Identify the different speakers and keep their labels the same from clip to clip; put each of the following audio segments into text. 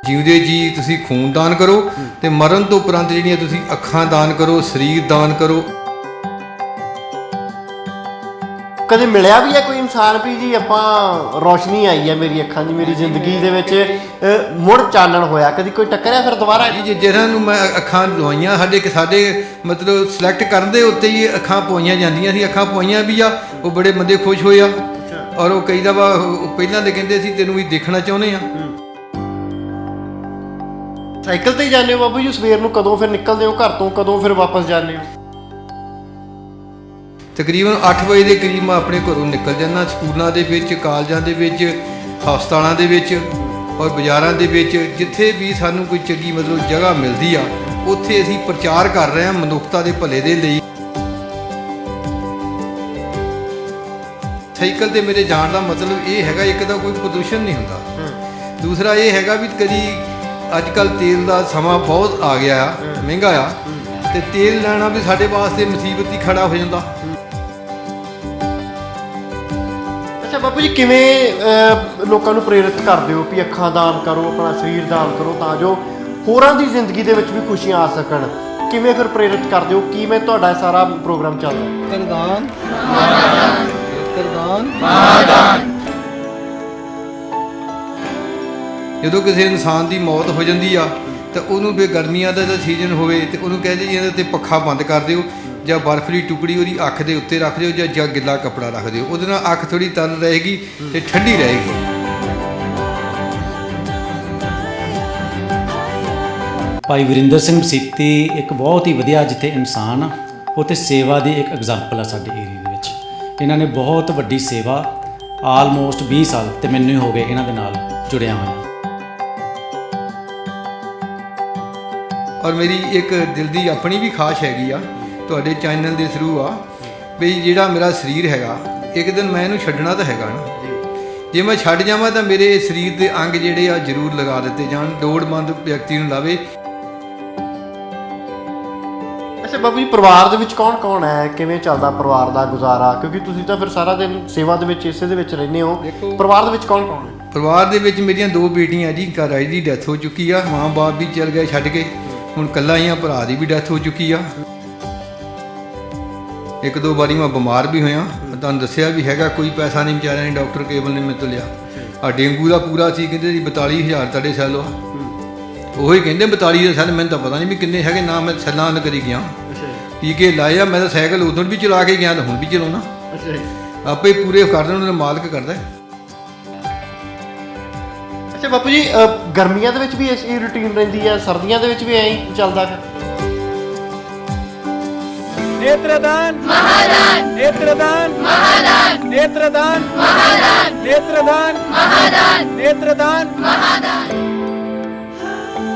Speaker 1: ਜਿਉਂਦੇ ਜੀ ਤੁਸੀਂ ਖੂਨ ਦਾਨ ਕਰੋ ਤੇ ਮਰਨ ਤੋਂ ਉਪਰੰਤ ਜਿਹੜੀਆਂ ਤੁਸੀਂ ਅੱਖਾਂ ਦਾਨ ਕਰੋ, ਸਰੀਰ ਦਾਨ ਕਰੋ।
Speaker 2: ਕਦੇ ਮਿਲਿਆ ਵੀ ਹੈ ਕੋਈ ਇਨਸਾਨ ਵੀ ਜੀ ਆਪਾਂ ਰੌਸ਼ਨੀ ਆਈ ਹੈ ਮੇਰੀ ਅੱਖਾਂ ਦੀ, ਮੇਰੀ ਜ਼ਿੰਦਗੀ ਦੇ ਵਿੱਚ ਮੁੜ ਚਾਨਣ ਹੋਇਆ, ਕਦੀ ਕੋਈ ਟੱਕਰਿਆ ਫਿਰ ਦੁਬਾਰਾ?
Speaker 1: ਜੀ ਜਿਹਨਾਂ ਨੂੰ ਮੈਂ ਅੱਖਾਂ ਲਵਾਈਆਂ, ਸਾਡੇ ਮਤਲਬ ਸਿਲੈਕਟ ਕਰਨ ਦੇ ਉੱਤੇ ਹੀ ਅੱਖਾਂ ਪਵਾਈਆਂ ਜਾਂਦੀਆਂ ਸੀ। ਅੱਖਾਂ ਪਵਾਈਆਂ ਵੀ ਆ, ਉਹ ਬੜੇ ਬੰਦੇ ਖੁਸ਼ ਹੋਏ ਆ। ਔਰ ਉਹ ਕਈ ਦਫਾ ਪਹਿਲਾਂ ਦੇ ਕਹਿੰਦੇ ਸੀ ਤੈਨੂੰ ਵੀ ਦੇਖਣਾ ਚਾਹੁੰਦੇ ਆ।
Speaker 2: ਸਾਈਕਲ ਤੇ ਹੀ ਜਾਂਦੇ ਹੋ ਬਾਬੂ ਜੀ? ਸਵੇਰ ਨੂੰ ਕਦੋਂ ਫਿਰ ਨਿਕਲਦੇ ਹੋ ਘਰ ਤੋਂ, ਕਦੋਂ ਫਿਰ ਵਾਪਸ ਜਾਂਦੇ ਹੋ?
Speaker 1: ਤਕਰੀਬਨ 8 ਵਜੇ ਦੇ ਕਰੀਬ ਮੈਂ ਆਪਣੇ ਘਰੋਂ ਨਿਕਲ ਜਾਂਦਾ। ਸਕੂਲਾਂ ਦੇ ਵਿੱਚ, ਕਾਲਜਾਂ ਦੇ ਵਿੱਚ, ਹਸਪਤਾਲਾਂ ਦੇ ਵਿੱਚ ਔਰ ਬਾਜ਼ਾਰਾਂ ਦੇ ਵਿੱਚ ਜਿੱਥੇ ਵੀ ਸਾਨੂੰ ਕੋਈ ਚੰਗੀ ਮਤਲਬ ਜਗ੍ਹਾ ਮਿਲਦੀ ਆ, ਉੱਥੇ ਅਸੀਂ ਪ੍ਰਚਾਰ ਕਰ ਰਹੇ ਹਾਂ ਮਨੁੱਖਤਾ ਦੇ ਭਲੇ ਦੇ ਲਈ। ਸਾਈਕਲ ਤੇ ਮੇਰੇ ਜਾਣ ਦਾ ਮਤਲਬ ਇਹ ਹੈਗਾ, ਇੱਕ ਤਾਂ ਕੋਈ ਪ੍ਰਦੂਸ਼ਣ ਨਹੀਂ ਹੁੰਦਾ, ਦੂਸਰਾ ਇਹ ਹੈਗਾ ਵੀ ਕਦੀ ਅੱਜ ਕੱਲ੍ਹ ਤੇਲ ਦਾ ਸਮਾਂ ਬਹੁਤ ਆ ਗਿਆ ਆ, ਮਹਿੰਗਾ ਆ, ਤੇ ਤੇਲ ਲੈਣਾ ਵੀ ਸਾਡੇ ਵਾਸਤੇ ਮੁਸੀਬਤ ਹੀ ਖੜਾ ਹੋ ਜਾਂਦਾ।
Speaker 2: ਅੱਛਾ ਬਾਬੂ ਜੀ, ਕਿਵੇਂ ਲੋਕਾਂ ਨੂੰ ਪ੍ਰੇਰਿਤ ਕਰਦੇ ਹੋ ਵੀ ਅੱਖਾਂ ਦਾਨ ਕਰੋ, ਆਪਣਾ ਸਰੀਰ ਦਾਨ ਕਰੋ ਤਾਂ ਜੋ ਹੋਰਾਂ ਦੀ ਜ਼ਿੰਦਗੀ ਦੇ ਵਿੱਚ ਵੀ ਖੁਸ਼ੀਆਂ ਆ ਸਕਣ? ਕਿਵੇਂ ਫਿਰ ਪ੍ਰੇਰਿਤ ਕਰਦੇ ਹੋ? ਕਿਵੇਂ ਤੁਹਾਡਾ ਸਾਰਾ ਪ੍ਰੋਗਰਾਮ ਚੱਲਦਾ?
Speaker 1: ਕਰਦਾਨ ਜਦੋਂ ਕਿਸੇ ਇਨਸਾਨ ਦੀ ਮੌਤ ਹੋ ਜਾਂਦੀ ਆ ਤਾਂ ਉਹਨੂੰ ਫਿਰ ਗਰਮੀਆਂ ਦਾ ਜਦੋਂ ਸੀਜ਼ਨ ਹੋਵੇ ਤੇ ਉਹਨੂੰ ਕਹਿੰਦੇ ਜੀ ਇਹਦੇ 'ਤੇ ਪੱਖਾ ਬੰਦ ਕਰ ਦਿਓ, ਜਾਂ ਬਰਫ਼ ਦੀ ਟੁਕੜੀ ਉਹਦੀ ਅੱਖ ਦੇ ਉੱਤੇ ਰੱਖ ਦਿਓ, ਜਾਂ ਗਿੱਲਾ ਕੱਪੜਾ ਰੱਖ ਦਿਓ। ਉਹਦੇ ਨਾਲ ਅੱਖ ਥੋੜ੍ਹੀ ਤਰ ਰਹੇਗੀ ਤੇ ਠੰਡੀ ਰਹੇਗੀ।
Speaker 3: ਭਾਈ ਵਰਿੰਦਰ ਸਿੰਘ ਮਸੀਤੀ ਇੱਕ ਬਹੁਤ ਹੀ ਵਧੀਆ ਜਿੱਥੇ ਇਨਸਾਨ ਆ, ਉੱਥੇ ਸੇਵਾ ਦੀ ਇੱਕ ਐਗਜ਼ਾਮਪਲ ਆ ਸਾਡੇ ਏਰੀਏ ਦੇ ਵਿੱਚ। ਇਹਨਾਂ ਨੇ ਬਹੁਤ ਵੱਡੀ ਸੇਵਾ, ਆਲਮੋਸਟ 20 ਸਾਲ ਤੇ ਮੈਨੂੰ ਹੀ ਹੋ ਗਏ ਇਹਨਾਂ ਦੇ ਨਾਲ ਜੁੜਿਆ ਹੋਇਆ।
Speaker 1: ਔਰ ਮੇਰੀ ਇੱਕ ਦਿਲ ਦੀ ਆਪਣੀ ਵੀ ਖਾਸ਼ ਹੈਗੀ ਆ ਤੁਹਾਡੇ ਚੈਨਲ ਦੇ ਥਰੂ ਆ, ਵੀ ਜਿਹੜਾ ਮੇਰਾ ਸਰੀਰ ਹੈਗਾ ਇੱਕ ਦਿਨ ਮੈਂ ਇਹਨੂੰ ਛੱਡਣਾ ਤਾਂ ਹੈਗਾ ਨਾ। ਜੇ ਮੈਂ ਛੱਡ ਜਾਵਾਂ ਤਾਂ ਮੇਰੇ ਸਰੀਰ ਦੇ ਅੰਗ ਜਿਹੜੇ ਆ ਜ਼ਰੂਰ ਲਗਾ ਦਿੱਤੇ ਜਾਣ, ਲੋੜਵੰਦ ਵਿਅਕਤੀ ਨੂੰ ਲਾਵੇ।
Speaker 2: ਅੱਛਾ ਬਾਬੂ ਜੀ, ਪਰਿਵਾਰ ਦੇ ਵਿੱਚ ਕੌਣ ਕੌਣ ਹੈ? ਕਿਵੇਂ ਚੱਲਦਾ ਪਰਿਵਾਰ ਦਾ ਗੁਜ਼ਾਰਾ? ਕਿਉਂਕਿ ਤੁਸੀਂ ਤਾਂ ਫਿਰ ਸਾਰਾ ਦਿਨ ਸੇਵਾ ਦੇ ਵਿੱਚ, ਇਸੇ ਦੇ ਵਿੱਚ ਰਹਿੰਦੇ ਹੋ। ਪਰਿਵਾਰ ਦੇ ਵਿੱਚ ਕੌਣ ਕੌਣ ਹੈ?
Speaker 1: ਪਰਿਵਾਰ ਦੇ ਵਿੱਚ ਮੇਰੀਆਂ 2 ਬੇਟੀਆਂ ਜੀ, ਘਰ ਦੀ ਡੈਥ ਹੋ ਚੁੱਕੀ ਆ, ਮਾਂ ਬਾਪ ਵੀ ਚਲ ਗਏ ਛੱਡ ਕੇ, ਹੁਣ ਇਕੱਲਾ ਹੀ ਆ। ਭਰਾ ਦੀ ਵੀ ਡੈਥ ਹੋ ਚੁੱਕੀ ਆ। 1-2 ਵਾਰੀ ਮੈਂ ਬਿਮਾਰ ਵੀ ਹੋਇਆ, ਤੁਹਾਨੂੰ ਦੱਸਿਆ ਵੀ ਹੈਗਾ। ਕੋਈ ਪੈਸਾ ਨਹੀਂ ਵਿਚਾਰਿਆਂ ਨੇ, ਡਾਕਟਰ ਕੇਵਲ ਨੇ ਮੇਰੇ ਤੋਂ ਲਿਆ। ਆ ਡੇਂਗੂ ਦਾ ਪੂਰਾ ਸੀ, ਕਹਿੰਦੇ ਜੀ 42,000 ਤੁਹਾਡੇ ਸੈੱਲ ਆ। ਉਹੀ ਕਹਿੰਦੇ 42 ਦੇ ਸੈੱਲ, ਮੈਨੂੰ ਤਾਂ ਪਤਾ ਨਹੀਂ ਵੀ ਕਿੰਨੇ ਹੈਗੇ, ਨਾ ਮੈਂ ਸੈੱਲਾਂ ਨਾਲ ਕਰੀ ਗਿਆ। ਟੀਕੇ ਲਾਏ ਆ, ਮੈਂ ਤਾਂ ਸਾਈਕਲ ਉਦੋਂ ਵੀ ਚਲਾ ਕੇ ਗਿਆ ਤਾਂ ਹੁਣ ਵੀ ਚਲਾਉਣਾ। ਆਪੇ ਪੂਰੇ ਕਰ ਦੇਣ, ਉਹਨਾਂ ਦਾ ਮਾਲਕ ਕਰਦਾ।
Speaker 2: ਅੱਛਾ ਬਾਪੂ ਜੀ, ਗਰਮੀਆਂ ਦੇ ਵਿੱਚ ਵੀ ਇਹ ਰੁਟੀਨ ਰਹਿੰਦੀ ਹੈ, ਸਰਦੀਆਂ ਦੇ ਵਿੱਚ ਵੀ ਐਂ ਹੀ ਚੱਲਦਾ ਹੈ?
Speaker 4: नेत्रदान महादान, नेत्रदान महादान, नेत्रदान महादान, नेत्रदान महादान, नेत्रदान महादान।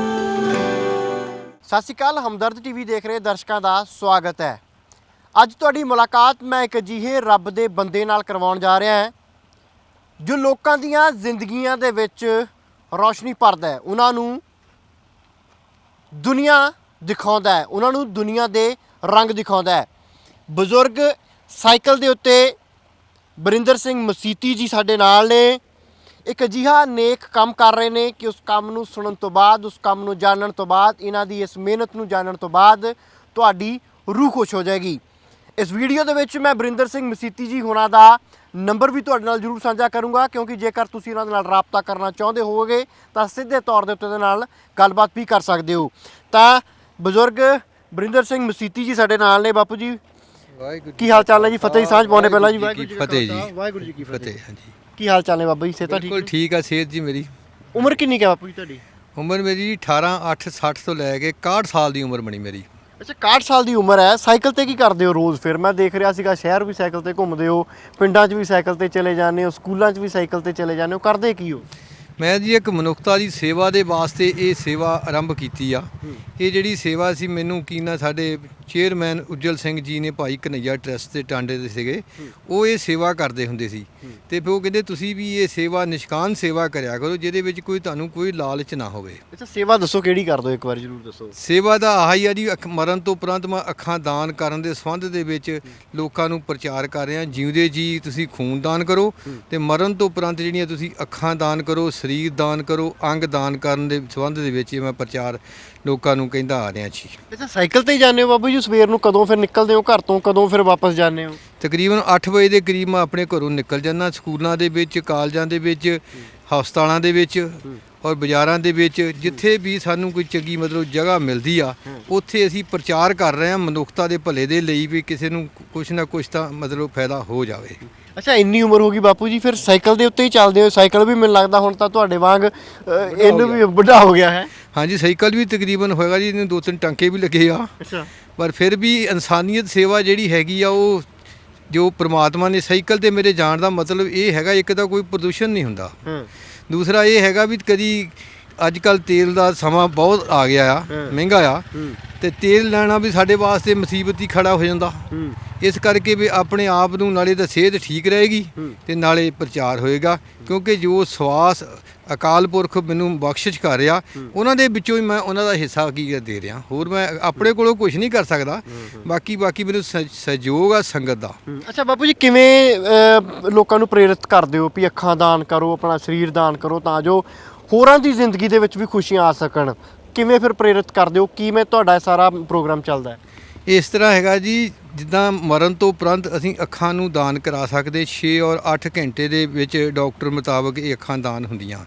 Speaker 2: ਸਤਿ ਸ਼੍ਰੀ ਅਕਾਲ, ਹਮਦਰਦ ਟੀਵੀ ਦੇਖ ਰਹੇ ਦਰਸ਼ਕਾਂ ਦਾ ਸਵਾਗਤ ਹੈ। ਅੱਜ ਤੁਹਾਡੀ ਮੁਲਾਕਾਤ ਮੈਂ ਇੱਕ ਅਜਿਹੇ ਰੱਬ ਦੇ ਬੰਦੇ ਨਾਲ ਕਰਵਾਉਣ ਜਾ ਰਿਹਾ ਹਾਂ ਜੋ ਲੋਕਾਂ ਦੀਆਂ ਜ਼ਿੰਦਗੀਆਂ ਦੇ ਵਿੱਚ ਰੌਸ਼ਨੀ ਭਰਦਾ ਹੈ, ਉਹਨਾਂ ਨੂੰ ਦੁਨੀਆ ਦਿਖਾਉਂਦਾ ਹੈ, ਉਹਨਾਂ ਨੂੰ ਦੁਨੀਆ ਦੇ ਰੰਗ ਦਿਖਾਉਂਦਾ ਹੈ। ਬਜ਼ੁਰਗ ਸਾਈਕਲ ਦੇ ਉੱਤੇ ਵਰਿੰਦਰ ਸਿੰਘ ਮਸੀਤੀ ਜੀ ਸਾਡੇ ਨਾਲ ਨੇ। ਇੱਕ ਅਜਿਹਾ ਨੇਕ ਕੰਮ ਕਰ ਰਹੇ ਨੇ ਕਿ ਉਸ ਕੰਮ ਨੂੰ ਸੁਣਨ ਤੋਂ ਬਾਅਦ, ਉਸ ਕੰਮ ਨੂੰ ਜਾਣਨ ਤੋਂ ਬਾਅਦ, ਇਹਨਾਂ ਦੀ ਇਸ ਮਿਹਨਤ ਨੂੰ ਜਾਣਨ ਤੋਂ ਬਾਅਦ ਤੁਹਾਡੀ ਰੂਹ ਖੁਸ਼ ਹੋ ਜਾਏਗੀ। ਇਸ ਵੀਡੀਓ ਦੇ ਵਿੱਚ ਮੈਂ ਵਰਿੰਦਰ ਸਿੰਘ ਮਸੀਤੀ ਜੀ ਹੋਣਾ ਦਾ ਨੰਬਰ ਵੀ ਤੁਹਾਡੇ ਨਾਲ ਜ਼ਰੂਰ ਸਾਂਝਾ ਕਰੂੰਗਾ, ਕਿਉਂਕਿ ਜੇਕਰ ਤੁਸੀਂ ਉਹਨਾਂ ਦੇ ਨਾਲ ਰਾਬਤਾ ਕਰਨਾ ਚਾਹੁੰਦੇ ਹੋਵੋਗੇ ਤਾਂ ਸਿੱਧੇ ਤੌਰ ਦੇ ਉੱਤੇ ਦੇ ਨਾਲ ਗੱਲਬਾਤ ਵੀ ਕਰ ਸਕਦੇ ਹੋ। ਤਾਂ ਬਜ਼ੁਰਗ ਵਰਿੰਦਰ ਸਿੰਘ ਮਸੀਤੀ ਜੀ ਸਾਡੇ ਨਾਲ ਨੇ। ਬਾਪੂ ਜੀ
Speaker 1: ਵਾਹਿਗੁਰੂ,
Speaker 2: ਕੀ ਹਾਲ ਚਾਲ ਹੈ ਜੀ? ਫਤਿਹ ਦੀ ਸਾਂਝ ਪਾਉਣੇ ਪਹਿਲਾਂ ਜੀ। ਵਾਹਿਗੁਰੂ ਜੀ
Speaker 1: ਫਤਿਹ ਜੀ,
Speaker 2: ਵਾਹਿਗੁਰੂ ਜੀ ਕੀ ਫਤਿਹ।
Speaker 1: ਹਾਂਜੀ,
Speaker 2: ਕੀ ਹਾਲ ਚਾਲ ਨੇ ਬਾਬਾ ਜੀ? ਸਿਹਤ ਠੀਕ?
Speaker 1: ਬਿਲਕੁਲ ਠੀਕ ਆ ਸਿਹਤ ਜੀ ਮੇਰੀ।
Speaker 2: ਉਮਰ ਕਿੰਨੀ ਕੁ ਹੈ ਬਾਪੂ ਜੀ ਤੁਹਾਡੀ?
Speaker 1: ਉਮਰ ਮੇਰੀ 18/8/60 ਤੋਂ ਲੈ ਕੇ 61 ਸਾਲ ਦੀ ਉਮਰ ਬਣੀ ਮੇਰੀ।
Speaker 2: ਅੱਛਾ, 61 ਸਾਲ ਦੀ ਉਮਰ ਹੈ। ਸਾਈਕਲ ਤੇ ਕੀ ਕਰਦੇ ਹੋ ਰੋਜ਼? ਫਿਰ ਮੈਂ ਦੇਖ ਰਿਹਾ ਸੀਗਾ ਸ਼ਹਿਰ ਵੀ ਸਾਈਕਲ ਤੇ ਘੁੰਮਦੇ ਹੋ, ਪਿੰਡਾਂ 'ਚ ਵੀ ਸਾਈਕਲ ਤੇ ਚਲੇ ਜਾਂਦੇ ਹੋ, ਸਕੂਲਾਂ 'ਚ ਵੀ ਸਾਈਕਲ ਤੇ ਚਲੇ ਜਾਂਦੇ ਹੋ, ਕਰਦੇ ਕੀ ਹੋ?
Speaker 1: ਮੈਂ ਜੀ ਇੱਕ ਮਨੁੱਖਤਾ ਦੀ ਸੇਵਾ ਦੇ ਵਾਸਤੇ ਇਹ ਸੇਵਾ ਆਰੰਭ ਕੀਤੀ ਆ। ਇਹ ਜਿਹੜੀ ਸੇਵਾ ਸੀ, ਮੈਨੂੰ ਕੀ ਨਾ ਸਾਡੇ ਚੇਅਰਮੈਨ ਉੱਜਲ ਸਿੰਘ ਜੀ ਨੇ ਭਾਈ ਕਨਈਆ ਟਰੱਸਟ ਦੇ ਟਾਂਡੇ ਦੇ ਸੀਗੇ, ਉਹ ਇਹ ਸੇਵਾ ਕਰਦੇ ਹੁੰਦੇ ਸੀ ਤੇ ਫਿਰ ਉਹ ਕਹਿੰਦੇ ਤੁਸੀਂ ਵੀ ਇਹ ਸੇਵਾ ਨਿਸ਼ਕਾਨ ਸੇਵਾ ਕਰਿਆ ਕਰੋ ਜਿਹਦੇ ਵਿੱਚ ਕੋਈ ਤੁਹਾਨੂੰ ਕੋਈ ਲਾਲਚ ਨਾ ਹੋਵੇ।
Speaker 2: ਅੱਛਾ, ਸੇਵਾ ਦੱਸੋ ਕਿਹੜੀ ਕਰ ਦਿਓ, ਇੱਕ ਵਾਰ ਜ਼ਰੂਰ ਦੱਸੋ।
Speaker 1: ਸੇਵਾ ਦਾ ਆਹ ਹੀ ਆ ਜੀ, ਮਰਨ ਤੋਂ ਉਪਰੰਤ ਮੈਂ ਅੱਖਾਂ ਦਾਨ ਕਰਨ ਦੇ ਸੰਬੰਧ ਦੇ ਵਿੱਚ ਲੋਕਾਂ ਨੂੰ ਪ੍ਰਚਾਰ ਕਰ ਰਿਹਾ। ਜਿਉਂਦੇ ਜੀ ਤੁਸੀਂ ਖੂਨ ਦਾਨ ਕਰੋ ਤੇ ਮਰਨ ਤੋਂ ਉਪਰੰਤ ਜਿਹੜੀਆਂ ਤੁਸੀਂ ਅੱਖਾਂ ਦਾਨ ਕਰੋ, ਸਰੀਰ ਦਾਨ ਕਰੋ, ਅੰਗ ਦਾਨ ਕਰਨ ਦੇ ਸੰਬੰਧ ਦੇ ਵਿੱਚ ਮੈਂ ਪ੍ਰਚਾਰ ਲੋਕਾਂ ਨੂੰ ਕਹਿੰਦਾ ਆ ਰਿਹਾ ਜੀ।
Speaker 2: ਅੱਛਾ, ਸਾਈਕਲ ਤੇ ਹੀ ਜਾਂਦੇ ਹੋ ਬਾਬੂ ਜੀ? ਸਵੇਰ ਨੂੰ ਕਦੋਂ ਫਿਰ ਨਿਕਲਦੇ ਹੋ ਘਰ ਤੋਂ, ਕਦੋਂ ਫਿਰ ਵਾਪਸ ਜਾਂਦੇ ਹੋ?
Speaker 1: ਤਕਰੀਬਨ 8 ਵਜੇ ਦੇ ਕਰੀਬ ਮੈਂ ਆਪਣੇ ਘਰੋਂ ਨਿਕਲ ਜਾਂਦਾ। ਸਕੂਲਾਂ ਦੇ ਵਿੱਚ, ਕਾਲਜਾਂ ਦੇ ਵਿੱਚ, ਹਸਪਤਾਲਾਂ ਦੇ ਵਿੱਚ ਔਰ ਬਾਜ਼ਾਰਾਂ ਦੇ ਵਿੱਚ ਜਿੱਥੇ ਵੀ ਸਾਨੂੰ ਕੋਈ ਚੰਗੀ ਮਤਲਬ ਜਗ੍ਹਾ ਮਿਲਦੀ ਆ ਉੱਥੇ ਅਸੀਂ ਪ੍ਰਚਾਰ ਕਰ ਰਹੇ ਹਾਂ ਮਨੁੱਖਤਾ ਦੇ ਭਲੇ ਦੇ ਲਈ ਵੀ ਕਿਸੇ ਨੂੰ ਕੁਛ ਨਾ ਕੁਛ ਤਾਂ ਮਤਲਬ ਫਾਇਦਾ ਹੋ ਜਾਵੇ।
Speaker 2: ਅੱਛਾ, ਇੰਨੀ ਉਮਰ ਹੋ ਗਈ ਬਾਪੂ ਜੀ, ਫਿਰ ਸਾਈਕਲ ਦੇ ਉੱਤੇ ਹੀ ਚੱਲਦੇ ਹੋ? ਸਾਈਕਲ ਵੀ ਮੈਨੂੰ ਲੱਗਦਾ ਹੁਣ ਤਾਂ ਤੁਹਾਡੇ ਵਾਂਗ ਇਹਨੂੰ ਵੀ ਵੱਡਾ ਹੋ ਗਿਆ ਹੈ।
Speaker 1: ਹਾਂਜੀ, ਸਾਈਕਲ ਵੀ ਤਕਰੀਬਨ ਹੋਏਗਾ ਜੀ, ਇਹਨੂੰ 2-3 ਟਾਂਕੇ ਵੀ ਲੱਗੇ ਆ।
Speaker 2: ਅੱਛਾ,
Speaker 1: ਪਰ ਫਿਰ ਵੀ ਇਨਸਾਨੀਅਤ ਸੇਵਾ ਜਿਹੜੀ ਹੈਗੀ ਆ ਉਹ ਜੋ ਪ੍ਰਮਾਤਮਾ ਨੇ ਸਾਈਕਲ ਤੇ ਮੇਰੇ ਜਾਣ ਦਾ ਮਤਲਬ ਇਹ ਹੈਗਾ, ਇੱਕ ਤਾਂ ਕੋਈ ਪ੍ਰਦੂਸ਼ਣ ਨਹੀਂ ਹੁੰਦਾ, ਦੂਸਰਾ ਇਹ ਹੈਗਾ ਵੀ ਕਦੀ ਅੱਜ ਕੱਲ ਤੇਲ ਦਾ ਸਮਾਂ ਬਹੁਤ ਆ ਗਿਆ ਆ, ਮਹਿੰਗਾ ਆ ਤੇ ਤੇਲ ਲੈਣਾ ਵੀ ਸਾਡੇ ਵਾਸਤੇ ਮੁਸੀਬਤ ਹੀ ਖੜਾ ਹੋ ਜਾਂਦਾ। ਇਸ ਕਰਕੇ ਵੀ ਆਪਣੇ ਆਪ ਨੂੰ ਨਾਲੇ ਤਾਂ ਸਿਹਤ ਠੀਕ ਰਹੇਗੀ ਤੇ ਨਾਲੇ ਪ੍ਰਚਾਰ ਹੋਏਗਾ, ਕਿਉਂਕਿ ਜੋ ਸਵਾਸ ਅਕਾਲ ਪੁਰਖ ਮੈਨੂੰ ਬਖਸ਼ਿਸ਼ ਕਰ ਰਿਹਾ ਉਹਨਾਂ ਦੇ ਵਿੱਚੋਂ ਹੀ ਮੈਂ ਉਹਨਾਂ ਦਾ ਹਿੱਸਾ ਕੀ ਦੇ ਰਿਹਾ। ਹੋਰ ਮੈਂ ਆਪਣੇ ਕੋਲੋਂ ਕੁਝ ਨਹੀਂ ਕਰ ਸਕਦਾ, ਬਾਕੀ ਮੈਨੂੰ ਸਹਿਯੋਗ ਆ ਸੰਗਤ ਦਾ।
Speaker 2: ਅੱਛਾ ਬਾਪੂ ਜੀ, ਕਿਵੇਂ ਲੋਕਾਂ ਨੂੰ ਪ੍ਰੇਰਿਤ ਕਰਦੇ ਹੋ ਵੀ ਅੱਖਾਂ ਦਾਨ ਕਰੋ, ਆਪਣਾ ਸਰੀਰ ਦਾਨ ਕਰੋ ਤਾਂ ਜੋ ਹੋਰਾਂ ਦੀ ਜ਼ਿੰਦਗੀ ਦੇ ਵਿੱਚ ਵੀ ਖੁਸ਼ੀਆਂ ਆ ਸਕਣ? ਕਿਵੇਂ ਫਿਰ ਪ੍ਰੇਰਿਤ ਕਰਦੇ ਹੋ? ਕਿਵੇਂ ਤੁਹਾਡਾ ਸਾਰਾ ਪ੍ਰੋਗਰਾਮ ਚੱਲਦਾ ਹੈ?
Speaker 1: ਇਸ ਤਰ੍ਹਾਂ ਹੈਗਾ ਜੀ, ਜਿੱਦਾਂ ਮਰਨ ਤੋਂ ਉਪਰੰਤ ਅਸੀਂ ਅੱਖਾਂ ਨੂੰ ਦਾਨ ਕਰਾ ਸਕਦੇ 6 ਔਰ 8 ਘੰਟੇ ਦੇ ਵਿੱਚ ਡਾਕਟਰ ਮੁਤਾਬਕ ਇਹ ਅੱਖਾਂ ਦਾਨ ਹੁੰਦੀਆਂ।